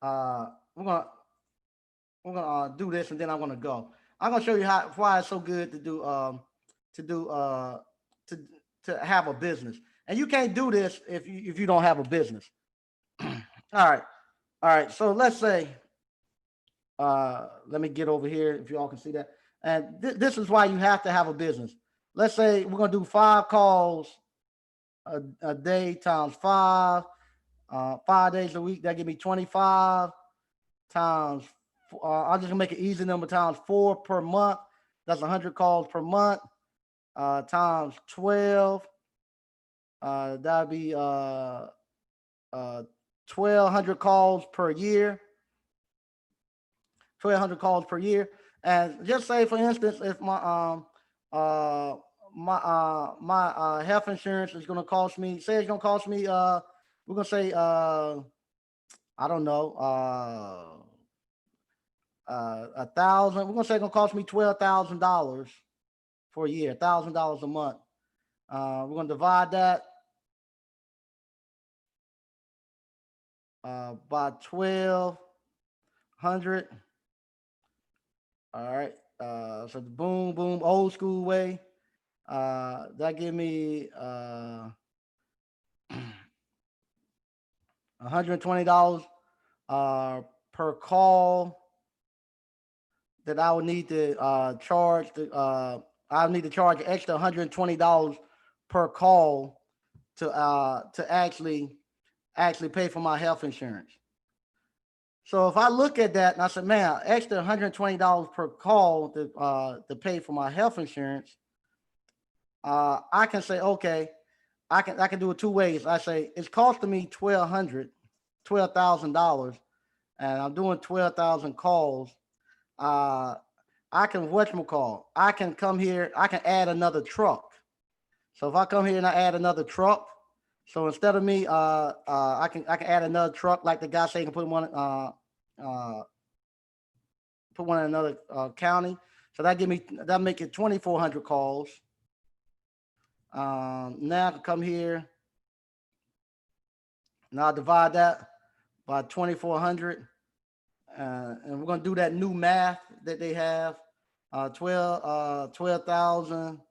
Uh, we're gonna do this, and then I'm gonna go. I'm gonna show you why it's so good to do to do to to have a business, and you can't do this if you don't have a business. All right. So let's say, let me get over here if you all can see that. And this is why you have to have a business. Let's say we're gonna do 5 calls a day times 5 days a week. That give me 25 times. I'm just gonna make it easy number times 4 per month. That's 100 calls per month. Times 12. That'd be 1,200 calls per year. 1,200 calls per year. And just say, for instance, if my health insurance is going to cost me, say it's going to cost me, we're going to say, I don't know, 1,000. We're going to say it's going to cost me $12,000 for a year, $1,000 a month. We're going to divide that by 1,200. All right. So boom, boom, old school way. That give me $120 per call that I would need to charge. I need to charge an extra $120 per call to actually pay for my health insurance. So if I look at that and I said, man, extra $120 per call to pay for my health insurance, I can say, okay, I can do it 2 ways. I say it's costing me $12,000, and I'm doing 12,000 calls. I can whatchamacall. I can come here. I can add another truck. So if I come here and I add another truck, so instead of me, I can add another truck, like the guy said, you can put one in another county. So that make it 2,400 calls. Now I can come here. Now I divide that by 2,400, and we're gonna do that new math that they have. 12,000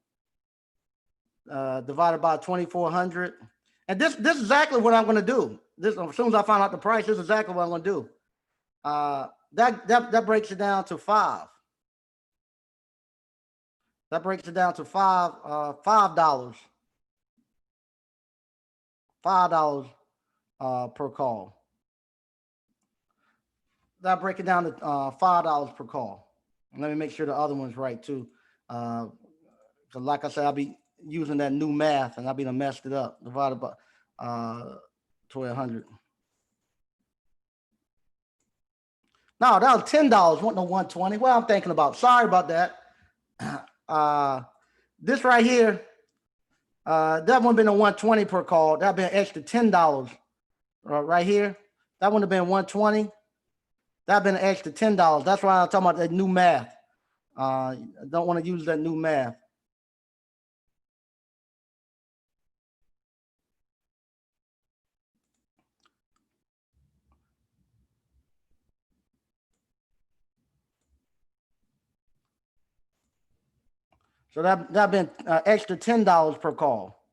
divided by 2,400. And this is exactly what I'm going to do. This, as soon as I find out the price, this is exactly what I'm going to do. That breaks it down to 5. That breaks it down to $5. $5 per call. That break it down to $5 per call. And let me make sure the other one's right too. So like I said, I'll be using that new math, and I'll be messed it up. Divided by 1,200. No, that was $10. Wasn't no 120. Well, I'm thinking about. Sorry about that. This right here, that wouldn't have been a 120 per call. That'd been an extra $10 right here. That wouldn't have been 120. That'd been an extra $10. That's why I'm talking about that new math. I don't want to use that new math. So that been extra $10 per call,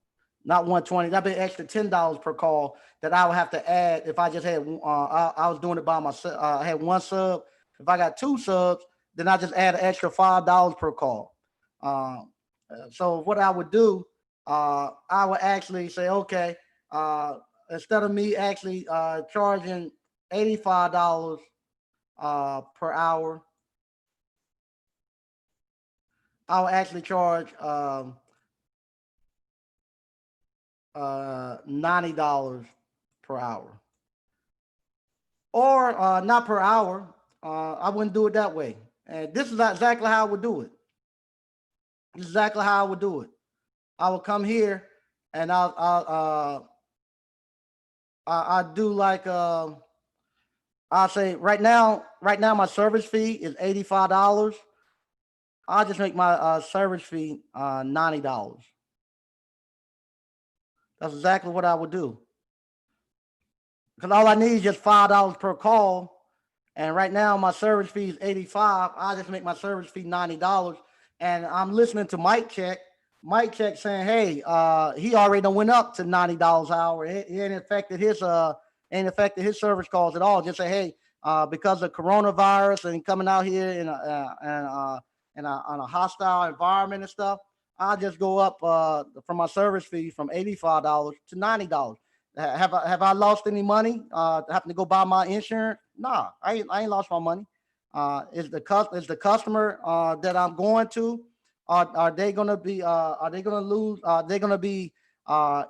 not 120. That been extra $10 per call that I would have to add if I just had. I was doing it by myself. I had 1 sub. If I got 2 subs, then I just add an extra $5 per call. So what I would do, I would actually say, okay, instead of me actually charging $85 per hour, I'll actually charge $90 per hour, or not per hour. I wouldn't do it that way. And this is exactly how I would do it. This is exactly how I would do it. I would come here and I'll I do like I say right now my service fee is $85. I just make my service fee $90. That's exactly what I would do. Because all I need is just $5 per call. And right now my service fee is 85. I just make my service fee $90. And I'm listening to Mike Check. Mike Check saying, hey, he already done went up to $90 an hour. It ain't affected his service calls at all. Just say, hey, because of coronavirus and coming out here on a hostile environment and stuff, I'll just go up from my service fee from $85 to $90. Have I lost any money? Having to go buy my insurance? Nah, I ain't lost my money. Is the customer that I'm going to? Are they gonna be? Are they gonna lose? Are they gonna be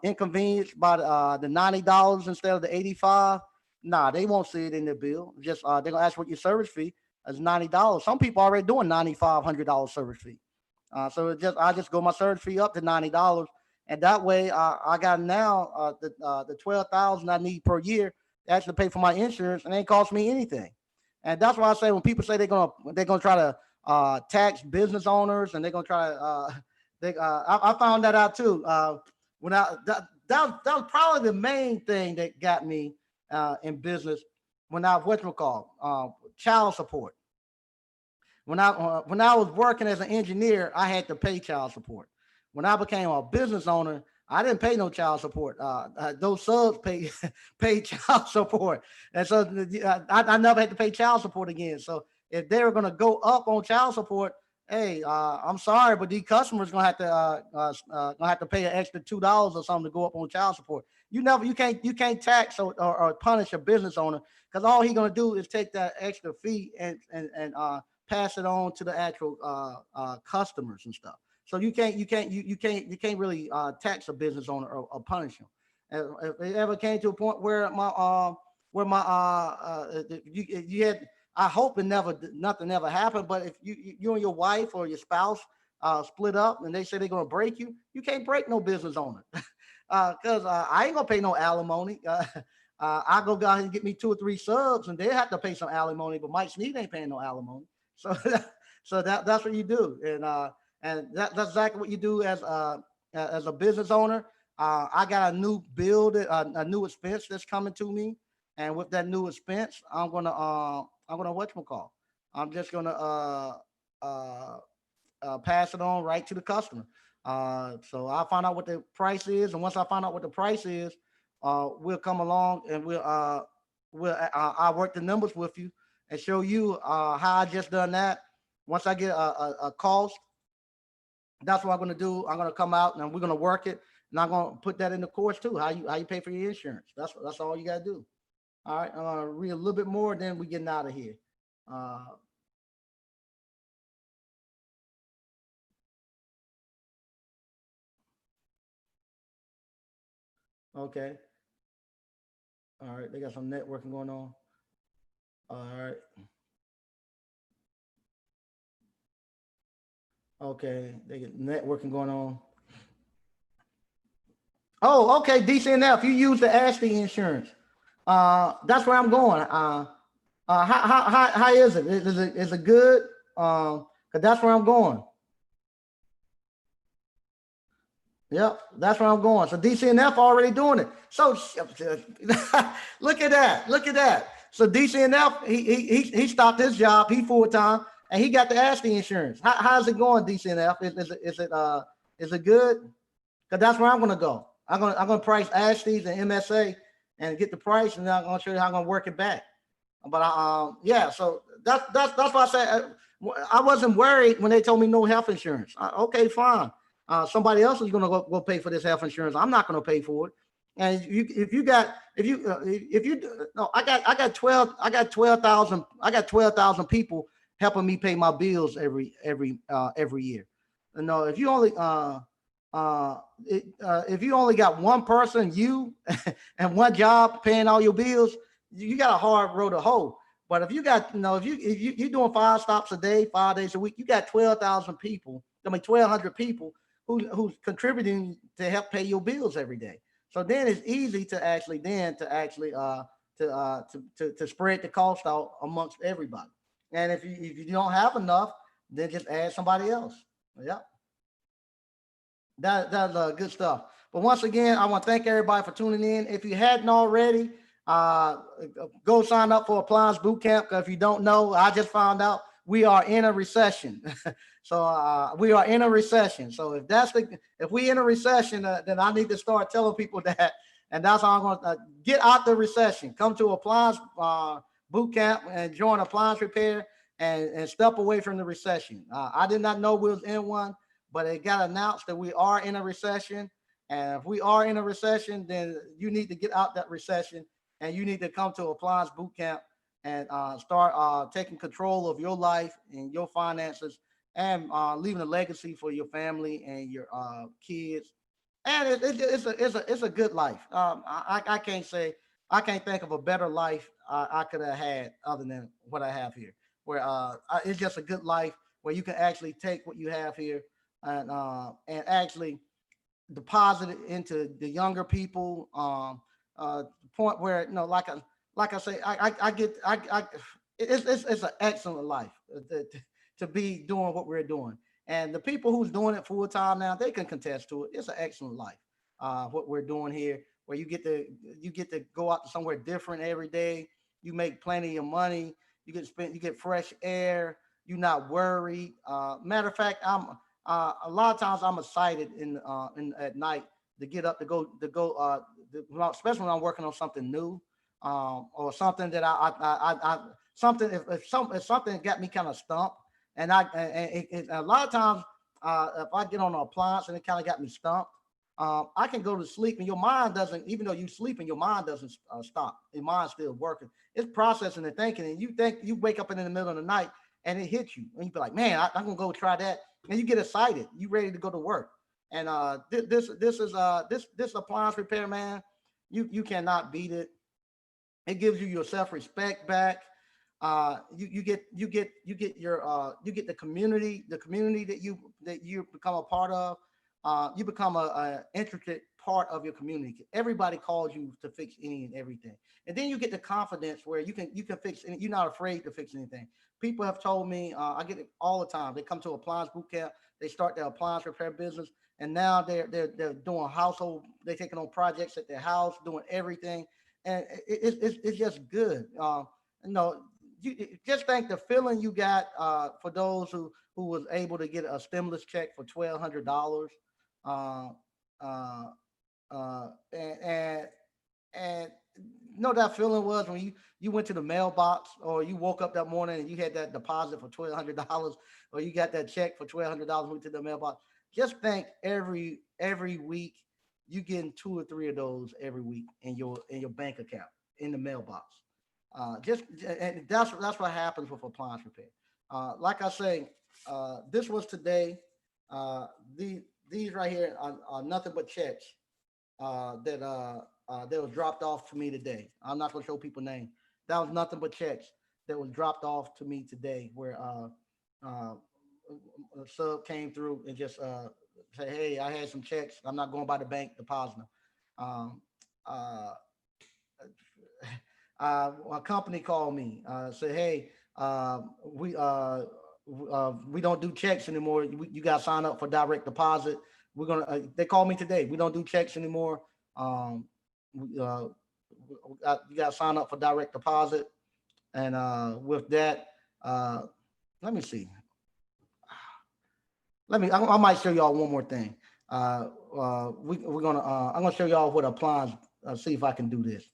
inconvenienced by the $90 instead of the 85? Nah, they won't see it in their bill. Just they're gonna ask what your service fee is $90. Some people already doing $9,500 service fee. So I just go my service fee up to $90, and that way I got now the 12,000 I need per year to actually pay for my insurance, and it ain't cost me anything. And that's why I say when people say they're gonna try to tax business owners, and they're gonna try to I found that out too. When that was probably the main thing that got me in business when I child support. When I was working as an engineer, I had to pay child support. When I became a business owner, I didn't pay no child support. Those subs pay pay child support, and so I never had to pay child support again. So if they were going to go up on child support, hey, I'm sorry, but these customers gonna have to pay an extra $2 or something to go up on child support. You can't tax or punish a business owner, because all he's gonna do is take that extra fee and pass it on to the actual customers and stuff. So you can't really tax a business owner or punish him. And if it ever came to a point where you had, I hope nothing ever happened. But if you and your wife or your spouse split up and they say they're gonna break you, you can't break no business owner, because I ain't gonna pay no alimony. I go out and get me 2 or 3 subs, and they have to pay some alimony. But Mike Sneed ain't paying no alimony. So that's what you do, and that's exactly what you do as a business owner. I got a new a new expense that's coming to me, and with that new expense, I'm gonna whatchamacall. I'm just gonna pass it on right to the customer. So I'll find out what the price is, and once I find out what the price is, we'll come along and I'll work the numbers with you and show you how I just done that. Once I get a cost, that's what I'm gonna do. I'm gonna come out and we're gonna work it, and I'm gonna put that in the course too. How you pay for your insurance. That's all you gotta do. All right, I'm gonna read a little bit more, then we getting out of here. Uh, okay. All right, they got some networking going on. All right. Okay, they get networking going on. Oh, okay, DCNF. You use the Ashley insurance. That's where I'm going. How is it? Is it good? Cause that's where I'm going. Yep, that's where I'm going. So DCNF already doing it. So look at that. Look at that. So DCNF, he stopped his job. He full time, and he got the Ashley insurance. How's it going, DCNF? Is it good? Because that's where I'm gonna go. I'm gonna price Ashley's and MSA and get the price, and then I'm gonna show you how I'm gonna work it back. But yeah. So that's why I said I wasn't worried when they told me no health insurance. Okay, fine. Somebody else is gonna go pay for this health insurance. I'm not gonna pay for it. And if you no, I got 12,000 people helping me pay my bills every year. You know, if you only got one person, you and one job paying all your bills, you got a hard road to hoe. But if you got, if you're doing 5 stops a day, 5 days a week, you got 12,000 people. I mean, 1,200 people who's contributing to help pay your bills every day. So then it's easy to actually to spread the cost out amongst everybody. And if you don't have enough, then just add somebody else. Yep. That's good stuff. But once again, I want to thank everybody for tuning in. If you hadn't already, uh, go sign up for Appliance Bootcamp. Because if you don't know, I just found out we are in a recession. So we are in a recession. So if we in a recession, then I need to start telling people that. And that's how I'm going to get out the recession. Come to Appliance Bootcamp and join Appliance Repair and step away from the recession. I did not know we was in one, but it got announced that we are in a recession. And if we are in a recession, then you need to get out that recession and you need to come to Appliance Bootcamp and start taking control of your life and your finances and leaving a legacy for your family and your kids. And it's a good life. I can't say, I can't think of a better life I could have had other than what I have here, where it's just a good life where you can actually take what you have here and actually deposit it into the younger people. Point where like I say, it's an excellent life to be doing what we're doing, and the people who's doing it full time now, they can contest to it. It's an excellent life. What we're doing here, where you get to go out to somewhere different every day. You make plenty of money. You get fresh air. You're not worried. Matter of fact, a lot of times I'm excited in at night to get up especially when I'm working on something new, or something that something if something got me kind of stumped, and a lot of times if I get on an appliance and it kind of got me stumped, I can go to sleep and your mind doesn't, even though you sleeping, your mind doesn't stop. Your mind's still working. It's processing and thinking, and you wake up in the middle of the night and it hits you, and you be like, man, I'm gonna go try that, and you get excited, you ready to go to work. And this appliance repair, man, you cannot beat it. It gives you your self-respect back. You get the community that you become a part of. You become a intricate part of your community. Everybody calls you to fix any and everything, and then you get the confidence where you can fix, and you're not afraid to fix anything. People have told me, I get it all the time. They come to Appliance Bootcamp, they start their appliance repair business, and now they're doing household. They're taking on projects at their house, doing everything, and it's just good. You know, you just think the feeling you got for those who was able to get a stimulus check for $1,200. Uh, uh, and you know that feeling was when you went to the mailbox, or you woke up that morning and you had that deposit for $1,200, or you got that check for $1,200 went to the mailbox. Just think every week you getting two or three of those every week in your bank account in the mailbox. Just and that's what happens with appliance repair. Like I say, this was today. These right here are nothing but checks that was dropped off to me today. I'm not gonna show people name. That was nothing but checks that was dropped off to me today, where uh, a sub came through and just say, "Hey, I had some checks. I'm not going by the bank, depositing them." Um, uh, a company called me, said, "Hey, we don't do checks anymore. You got to sign up for direct deposit. We're gonna." They called me today. We don't do checks anymore. You got to sign up for direct deposit, and with that, uh, let me see. I might show y'all one more thing. We're gonna. I'm gonna show y'all what appliance. See if I can do this.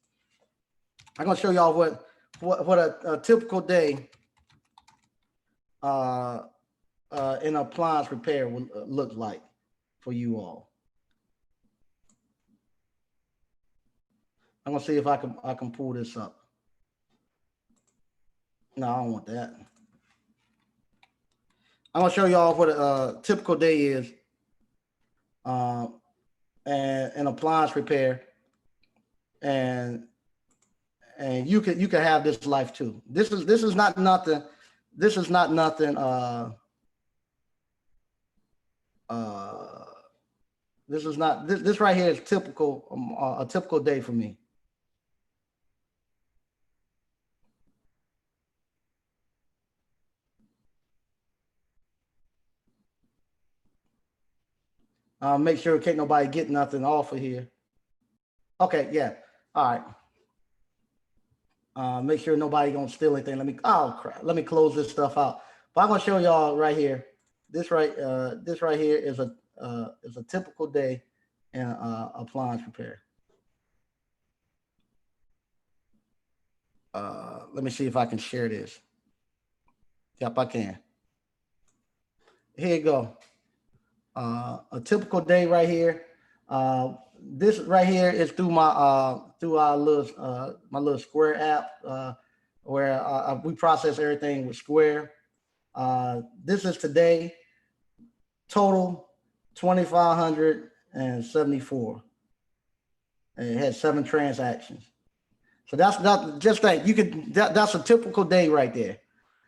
I'm gonna show y'all what a typical day in appliance repair will look like for you all. I'm gonna see if I can pull this up. No, I don't want that. I'm gonna show y'all what a typical day is and in appliance repair, and you can have this life too. This is not nothing. This is not nothing. Uh, This is not this right here is typical, a typical day for me. Make sure can't nobody get nothing off of here. Okay, yeah. All right. Make sure nobody gonna steal anything. Oh crap. Let me close this stuff out. But I'm gonna show y'all right here. This right here is a typical day in appliance repair. Let me see if I can share this. Yep, I can. Here you go. A typical day right here. This right here is through our little my little Square app, where we process everything with Square. This is today. Total 2,574. And it had 7 transactions. So that's not just that you could. That's a typical day right there.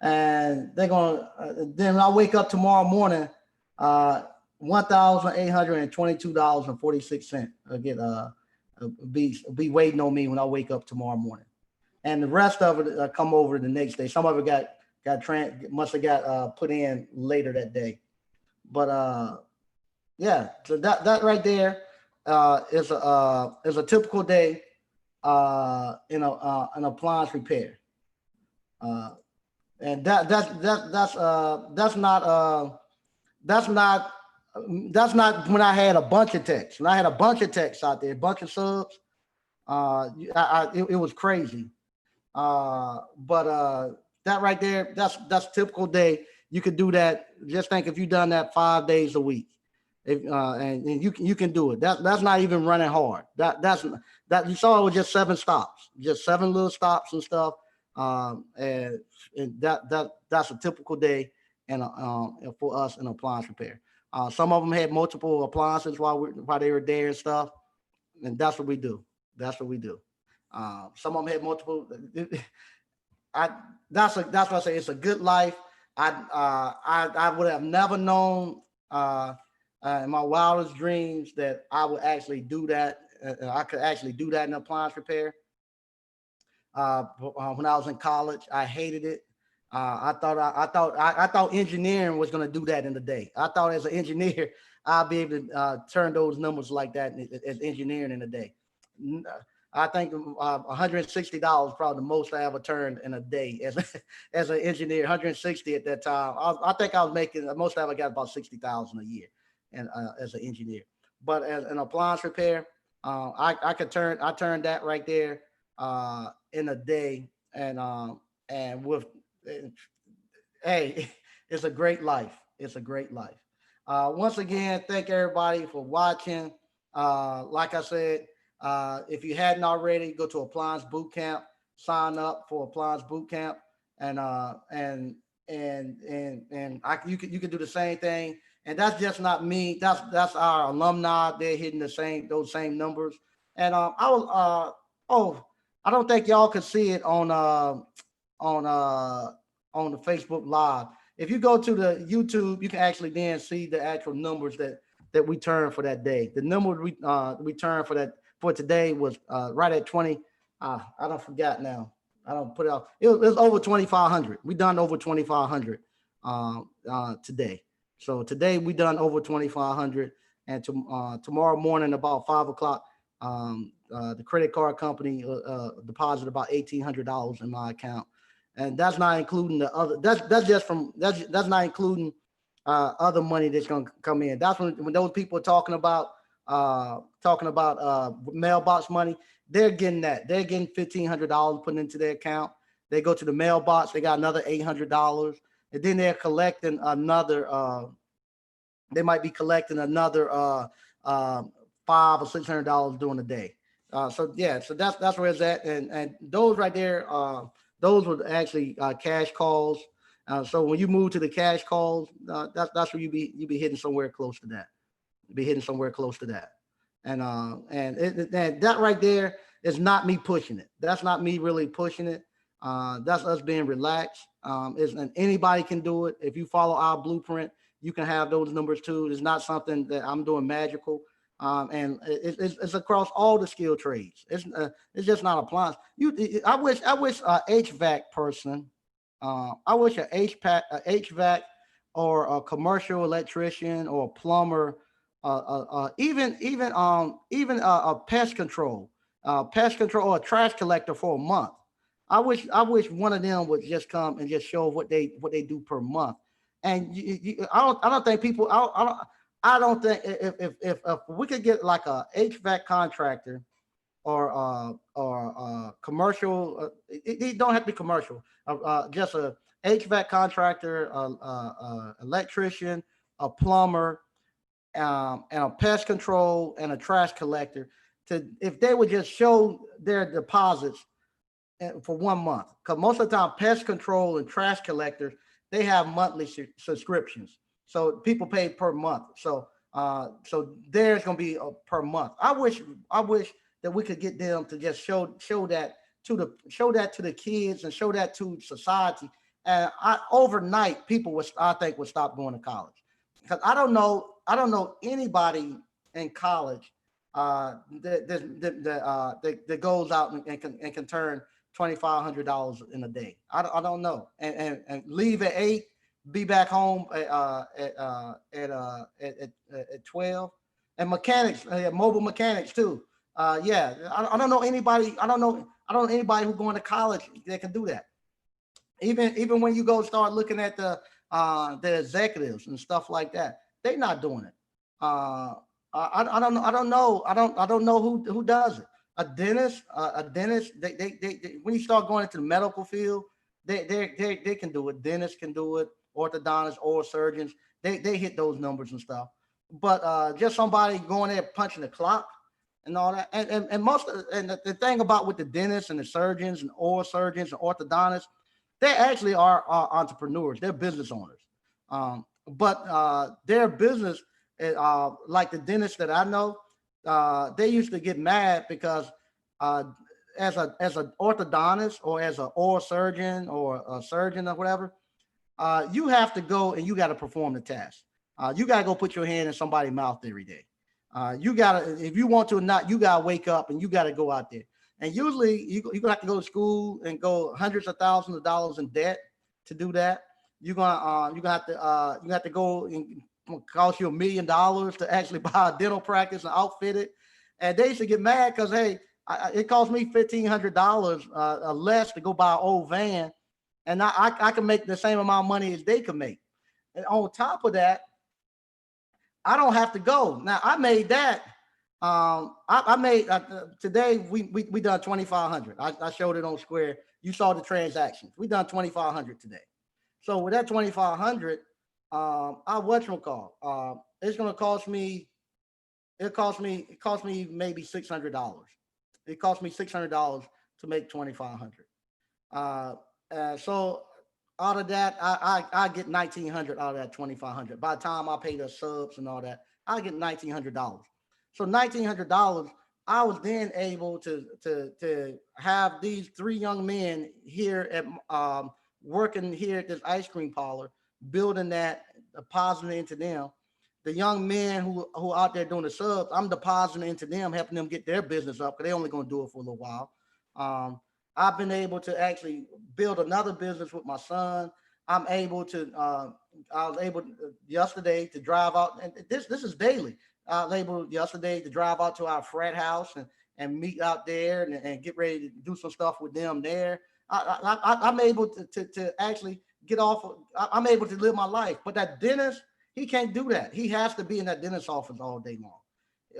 And they're gonna. Then I wake up tomorrow morning. $1,822.46. Again, be waiting on me when I wake up tomorrow morning, and the rest of it come over the next day. Some of it must have got put in later that day, but yeah. So that right there is a typical day in an appliance repair, and that's not when I had a bunch of texts. When I had a bunch of texts out there, a bunch of subs, it was crazy. But that right there, that's typical day. You could do that. Just think if you done that 5 days a week, and you can do it. That's not even running hard. That you saw it was just 7 stops, just 7 little stops and stuff. And that's a typical day and for us in appliance repair. Some of them had multiple appliances while they were there and stuff, and that's what we do. That's what we do. Some of them had multiple. That's what I say. It's a good life. I would have never known in my wildest dreams that I would actually do that. I could actually do that in appliance repair. When I was in college, I hated it. I thought engineering was going to do that in the day. I thought as an engineer, I'd be able to turn those numbers like that as engineering in a day. I think $160 probably the most I ever turned in a day as an engineer. 160 at that time. I think I was making the most I ever got about 60,000 a year, and as an engineer. But as an appliance repair, I turned that right there in a day, and with hey, it's a great life. It's a great life. Once again, thank everybody for watching. Like I said, if you hadn't already, go to Appliance Bootcamp, sign up for Appliance Bootcamp, and you can do the same thing. And that's just not me. That's our alumni. They're hitting those same numbers. And I don't think y'all could see it on the Facebook Live. If you go to the YouTube, you can actually then see the actual numbers that we turned for that day. The number we turned for today was right at 20. I don't forget now. I don't put it out. It was over 2,500. We done over 2,500 today. So today we done over 2,500, and tomorrow morning about 5 o'clock, the credit card company deposited about $1,800 in my account, and that's not including the other. That's not including other money that's going to come in. That's when those people are talking about mailbox money. They're getting that. They're getting $1,500 put into their account. They go to the mailbox. They got another $800, and then they're collecting another. They might be collecting another $500 or $600 during the day. So that's where it's at, and those right there, those were actually cash calls. So when you move to the cash calls, that's where you be hitting somewhere close to that. Be hitting somewhere close to that, and that right there is not me pushing it. That's not me really pushing it. That's us being relaxed. And anybody can do it. If you follow our blueprint, you can have those numbers too. It's not something that I'm doing magical. And it's across all the skilled trades. It's just not appliance. I wish a HVAC person, I wish a HVAC or a commercial electrician or a plumber, even a pest control or a trash collector for a month. I wish one of them would just come and just show what they do per month. And I don't think people I don't think if we could get like a HVAC contractor or commercial, it don't have to be commercial, just a HVAC contractor, electrician, a plumber, and a pest control and a trash collector, to if they would just show their deposits for 1 month, because most of the time pest control and trash collectors, they have monthly subscriptions, so people pay per month. So there's going to be a per month. I wish that we could get them to just show that to the kids and show that to society. And overnight people I think would stop going to college, because I don't know anybody in college that goes out and can turn $2,500 in a day. I don't know, and leave at 8, be back home at 12. And mechanics, mobile mechanics too. Yeah, I don't know anybody. I don't know anybody who's going to college that can do that. Even when you go start looking at the executives and stuff like that, they're not doing it. I don't know. I don't know who does it. A dentist. They when you start going into the medical field, they can do it. Dentists can do it. Orthodontists, oral surgeons, they hit those numbers and stuff. But just somebody going there punching the clock and all that. And the thing about with the dentists and the surgeons and oral surgeons and orthodontists, they actually are entrepreneurs. They're business owners. But their business, like the dentists that I know, they used to get mad because uh, as an orthodontist or as an oral surgeon or a surgeon or whatever, you have to go and you got to perform the task. You got to go put your hand in somebody's mouth every day. You got to, if you want to or not, you got to wake up and you got to go out there. And usually you're gonna have to go to school and go hundreds of thousands of dollars in debt to do that. You're gonna have to go and cost you $1 million to actually buy a dental practice and outfit it. And they used to get mad because, hey, it cost me $1,500 less to go buy an old van, and I can make the same amount of money as they can make. And on top of that, I don't have to go. Now I made that. I made today. We done 2,500. I showed it on Square. You saw the transactions. We done 2,500 today. So with that 2,500, I whatchamacall. It's gonna cost me. It cost me maybe $600. It cost me $600 to make 2,500. So out of that, I get 1,900 out of that 2,500. By the time I pay the subs and all that, I get $1,900. So $1,900, I was then able to have these three young men here at working here at this ice cream parlor, building that, depositing into them. The young men who out there doing the subs, I'm depositing into them, helping them get their business up because they're only going to do it for a little while. I've been able to actually build another business with my son. I'm able to. I was able yesterday to drive out, and this is daily. I was able yesterday to drive out to our frat house and meet out there and get ready to do some stuff with them there. I'm able to actually get off. I'm able to live my life. But that dentist, he can't do that. He has to be in that dentist office all day long.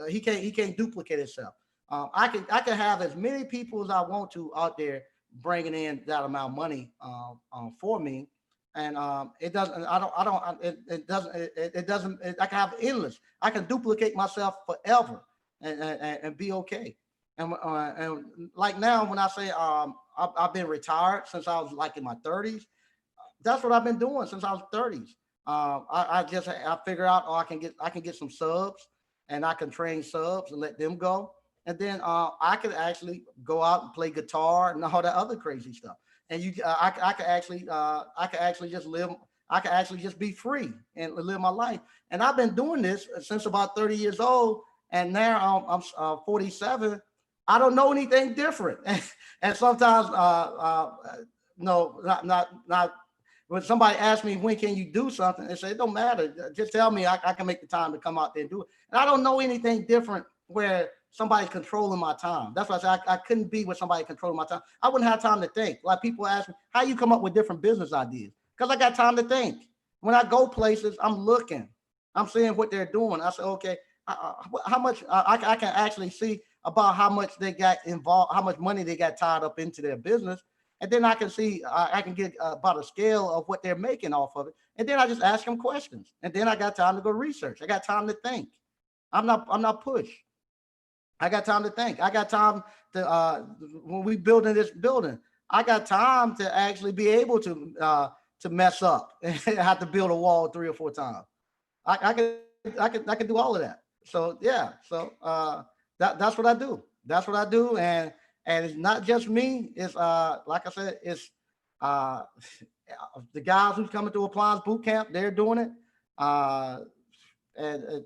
He can't duplicate himself. I can have as many people as I want to out there bringing in that amount of money for me, and it doesn't. I don't. It doesn't. It doesn't. I can have endless. I can duplicate myself forever and be okay. And like now, when I say I've been retired since I was like in my 30s, that's what I've been doing since I was 30s. I figure out, oh, I can get some subs and I can train subs and let them go. And then I could actually go out and play guitar and all that other crazy stuff. And I could actually just live. I could actually just be free and live my life. And I've been doing this since about 30 years old. And now I'm 47. I don't know anything different. And sometimes, no, not. When somebody asks me when can you do something, they say it don't matter. Just tell me I can make the time to come out there and do it. And I don't know anything different where somebody's controlling my time. That's why I said I couldn't be with somebody controlling my time. I wouldn't have time to think. Like people ask me, how you come up with different business ideas? Because I got time to think. When I go places, I'm looking. I'm seeing what they're doing. I say, okay, how much I can actually see about how much they got involved, how much money they got tied up into their business. And then I can see, I can get about a scale of what they're making off of it. And then I just ask them questions. And then I got time to go research. I got time to think. I'm not pushed. I got time to think. I got time to, when we building this building, I got time to actually be able to mess up and have to build a wall 3 or 4 times. I can do all of that. So yeah, so that's what I do. That's what I do, and it's not just me. It's like I said, it's uh the guys who's coming through Appliance Boot Camp. They're doing it, uh, and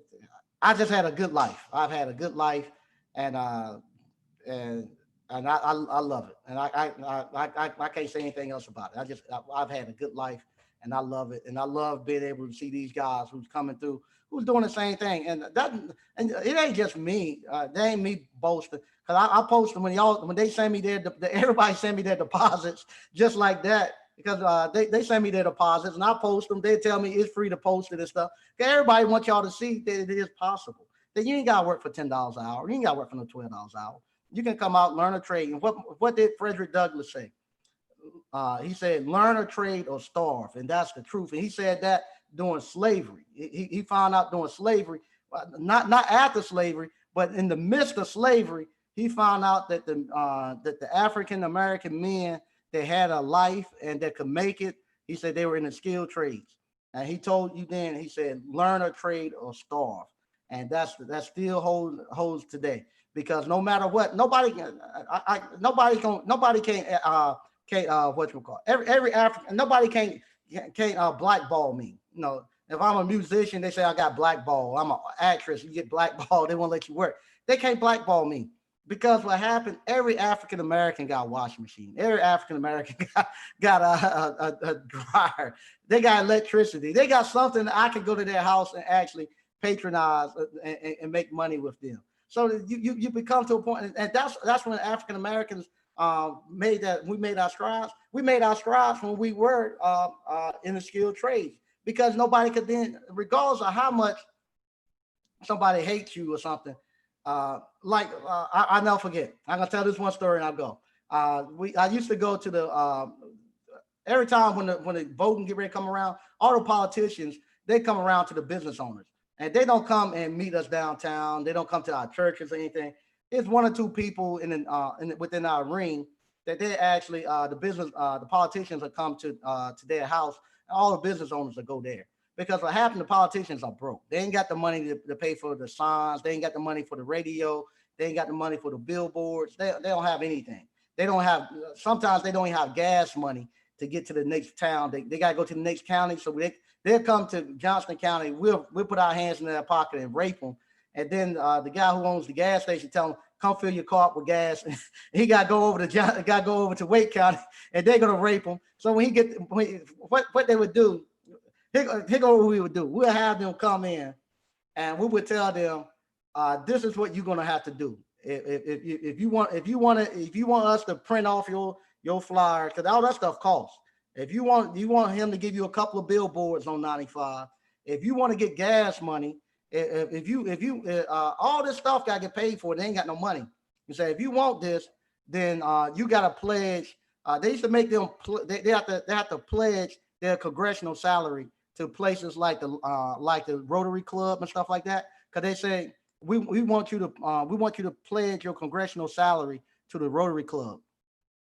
I just had a good life. I've had a good life, and and I love it, and I can't say anything else about it. I've had a good life, and I love it, and I love being able to see these guys who's coming through, who's doing the same thing, and it ain't just me. They ain't me boasting, because I post them when they send me everybody send me their deposits just like that. Because they send me their deposits and I post them. They tell me it's free to post it and stuff. Because everybody wants y'all to see that it is possible. That you ain't got to work for $10 an hour. You ain't got to work for no $12 an hour. You can come out, learn a trade. And what did Frederick Douglass say? He said, learn a trade or starve. And that's the truth. And he said that during slavery. He found out during slavery, not after slavery, but in the midst of slavery, he found out that the African American men that had a life and that could make it, he said they were in the skilled trades. And he told you then, he said, learn a trade or starve. And that still holds today, because no matter what, nobody can what you call it? Every African, nobody can't blackball me. You know, if I'm a musician, they say I got blackball. I'm an actress, you get blackballed, they won't let you work. They can't blackball me, because what happened, every African American got a washing machine. Every African American got a dryer. They got electricity. They got something that I can go to their house and actually patronize and make money with them. So you become to a point, and that's when African Americans we made our strides. We made our strides when we were in the skilled trades, because nobody could then, regardless of how much somebody hates you or something. I never forget. I'm gonna tell this one story and I'll go. I used to go to the every time when the voting get ready to come around, all the politicians, they come around to the business owners, and they don't come and meet us downtown. They don't come to our churches or anything. It's 1 or 2 people within our ring that they actually the politicians will come to their house, and all the business owners will go there. Because what happened, the politicians are broke. They ain't got the money to pay for the signs. They ain't got the money for the radio. They ain't got the money for the billboards. They don't have anything. They don't have, sometimes they don't even have gas money to get to the next town. They got to go to the next county. So they'll come to Johnston County. We'll put our hands in their pocket and rape them. And then the guy who owns the gas station tell him, come fill your car up with gas. He got to go over to Wake County, and they're going to rape him. So what they would do, here go what we would do. We'll have them come in, and we would tell them, this is what you're gonna have to do. If you want us to print off your flyer, because all that stuff costs. If you want him to give you a couple of billboards on 95, if you want to get gas money, if you all this stuff got to get paid for, they ain't got no money. You say if you want this, then you got to pledge. They used to make them they have to pledge their congressional salary to places like the Rotary Club and stuff like that, because they say we want you to pledge your congressional salary to the Rotary Club.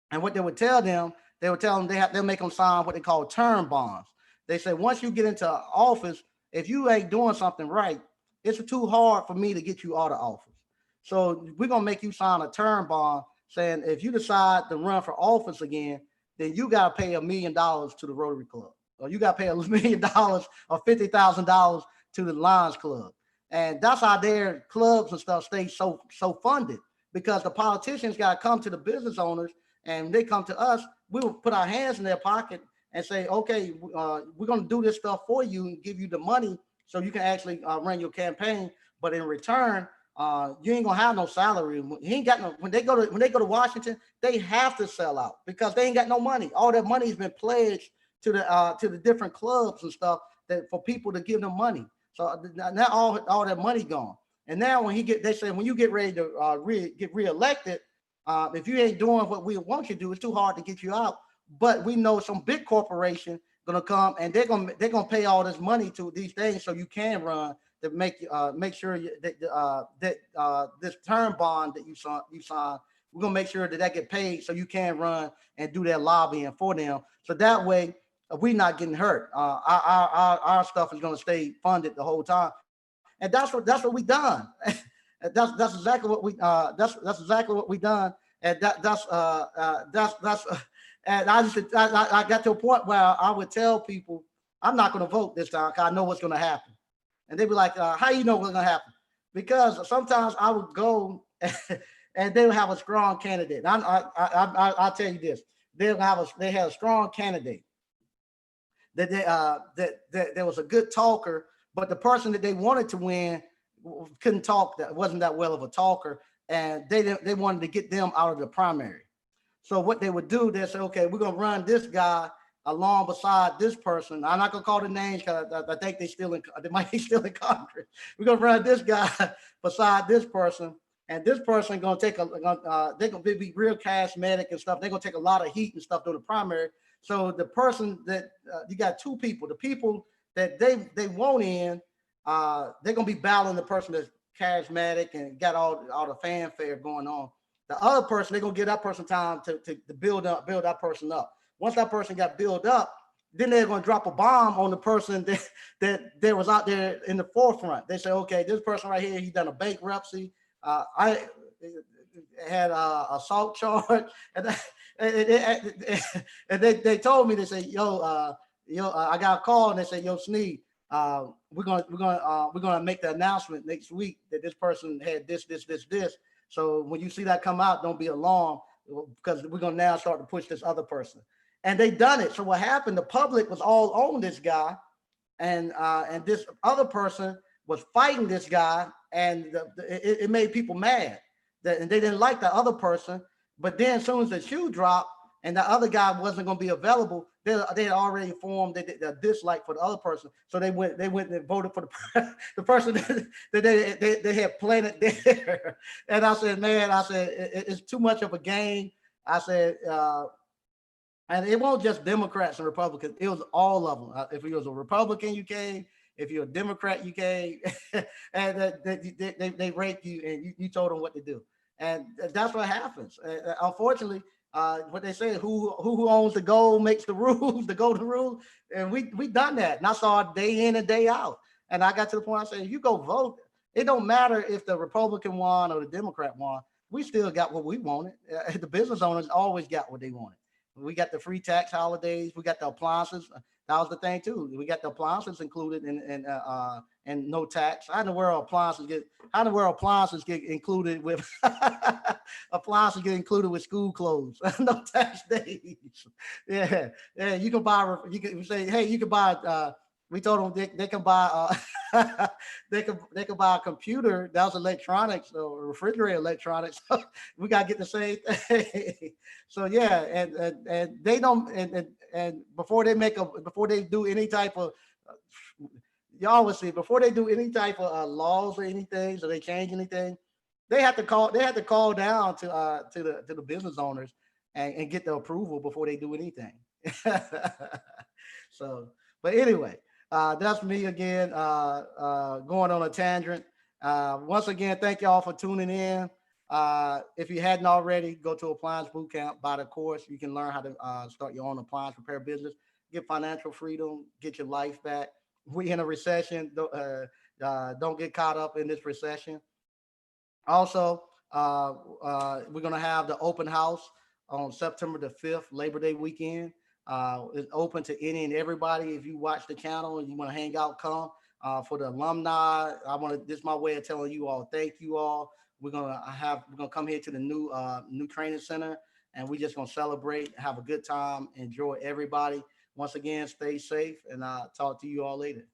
And what they would tell them they'll make them sign what they call term bonds. They say once you get into office, if you ain't doing something right, it's too hard for me to get you out of office. So we're gonna make you sign a term bond saying if you decide to run for office again, then you gotta pay $1 million to the Rotary Club. Or you got to pay $1 million or $50,000 to the Lions Club. And that's how their clubs and stuff stay so funded, because the politicians got to come to the business owners, and they come to us. We will put our hands in their pocket and say, okay, we're going to do this stuff for you and give you the money so you can actually run your campaign. But in return, you ain't gonna have no salary. He ain't got no. When they go to Washington, they have to sell out because they ain't got no money. All that money's been pledged to the different clubs and stuff that for people to give them money. So now all that money gone. And now when they say when you get ready to get reelected, if you ain't doing what we want you to do, it's too hard to get you out. But we know some big corporation gonna come and they're gonna pay all this money to these things so you can run, to make sure that this term bond that you sign, we're gonna make sure that get paid so you can run and do that lobbying for them. So that way we're not getting hurt. Our stuff is gonna stay funded the whole time, and that's what we done. that's exactly what we that's exactly what we done, and that's and I got to a point where I would tell people I'm not gonna vote this time because I know what's gonna happen. And they'd be like, how you know what's gonna happen? Because sometimes I would go and they would have a strong candidate. I'll tell you this: they had a strong candidate that that there was a good talker, but the person that they wanted to win couldn't talk. That wasn't that well of a talker, and they wanted to get them out of the primary. So what they would do, they say, okay, we're gonna run this guy along beside this person. I'm not gonna call the names because I think they might be still in Congress. We're gonna run this guy beside this person, and this person gonna take they're gonna be real charismatic and stuff. They're gonna take a lot of heat and stuff through the primary. So the person that you got two people, the people that they want in, they're gonna be battling the person that's charismatic and got all the fanfare going on. The other person, they're gonna give that person time to build that person up. Once that person got built up, then they're gonna drop a bomb on the person that was out there in the forefront. They say, okay, this person right here, he done a bankruptcy. I had a assault charge, and they told me, they say, I got a call and they say, Sneed, we're gonna make the announcement next week that this person had this. So when you see that come out, don't be alarmed because we're gonna now start to push this other person. And they done it. So what happened? The public was all on this guy, and this other person was fighting this guy, and it made people mad and they didn't like the other person. But then as soon as the shoe dropped and the other guy wasn't going to be available, they had already formed a dislike for the other person. So they went and voted for the person that they had planted there. And I said, man, it's too much of a game. I said, and it wasn't just Democrats and Republicans. It was all of them. If you was a Republican, you came. If you're a Democrat, you came. And they ranked you and you told them what to do. And that's what happens. Unfortunately, what they say, who owns the gold makes the rules, the golden rule. And we done that. And I saw it day in and day out. And I got to the point, I said, if you go vote, it don't matter if the Republican won or the Democrat won. We still got what we wanted. The business owners always got what they wanted. We got the free tax holidays. We got the appliances. That was the thing too. We got the appliances included and no tax. How in the world appliances get included with appliances get included with school clothes? No tax days. Yeah. You can buy. You can say, hey, you can buy. We told them they can buy. They can buy a computer. That was electronics or refrigerator electronics. We gotta get the same thing. So yeah, and they don't and before they do any type of you always see before they do any type of laws or anything, so they change anything, they have to call down to the business owners and get the approval before they do anything. So, but anyway, that's me again, going on a tangent. Once again, thank y'all for tuning in. If you hadn't already, go to Appliance Bootcamp, buy the course. You can learn how to start your own appliance repair business, get financial freedom, get your life back. We in a recession. Don't get caught up in this recession. Also, we're going to have the open house on September the 5th, Labor Day weekend. It's open to any and everybody. If you watch the channel and you want to hang out, come. For the alumni, this is my way of telling you all, thank you all. We're gonna come here to the new training center, and we're just gonna celebrate, have a good time, enjoy everybody. Once again, stay safe, and I'll talk to you all later.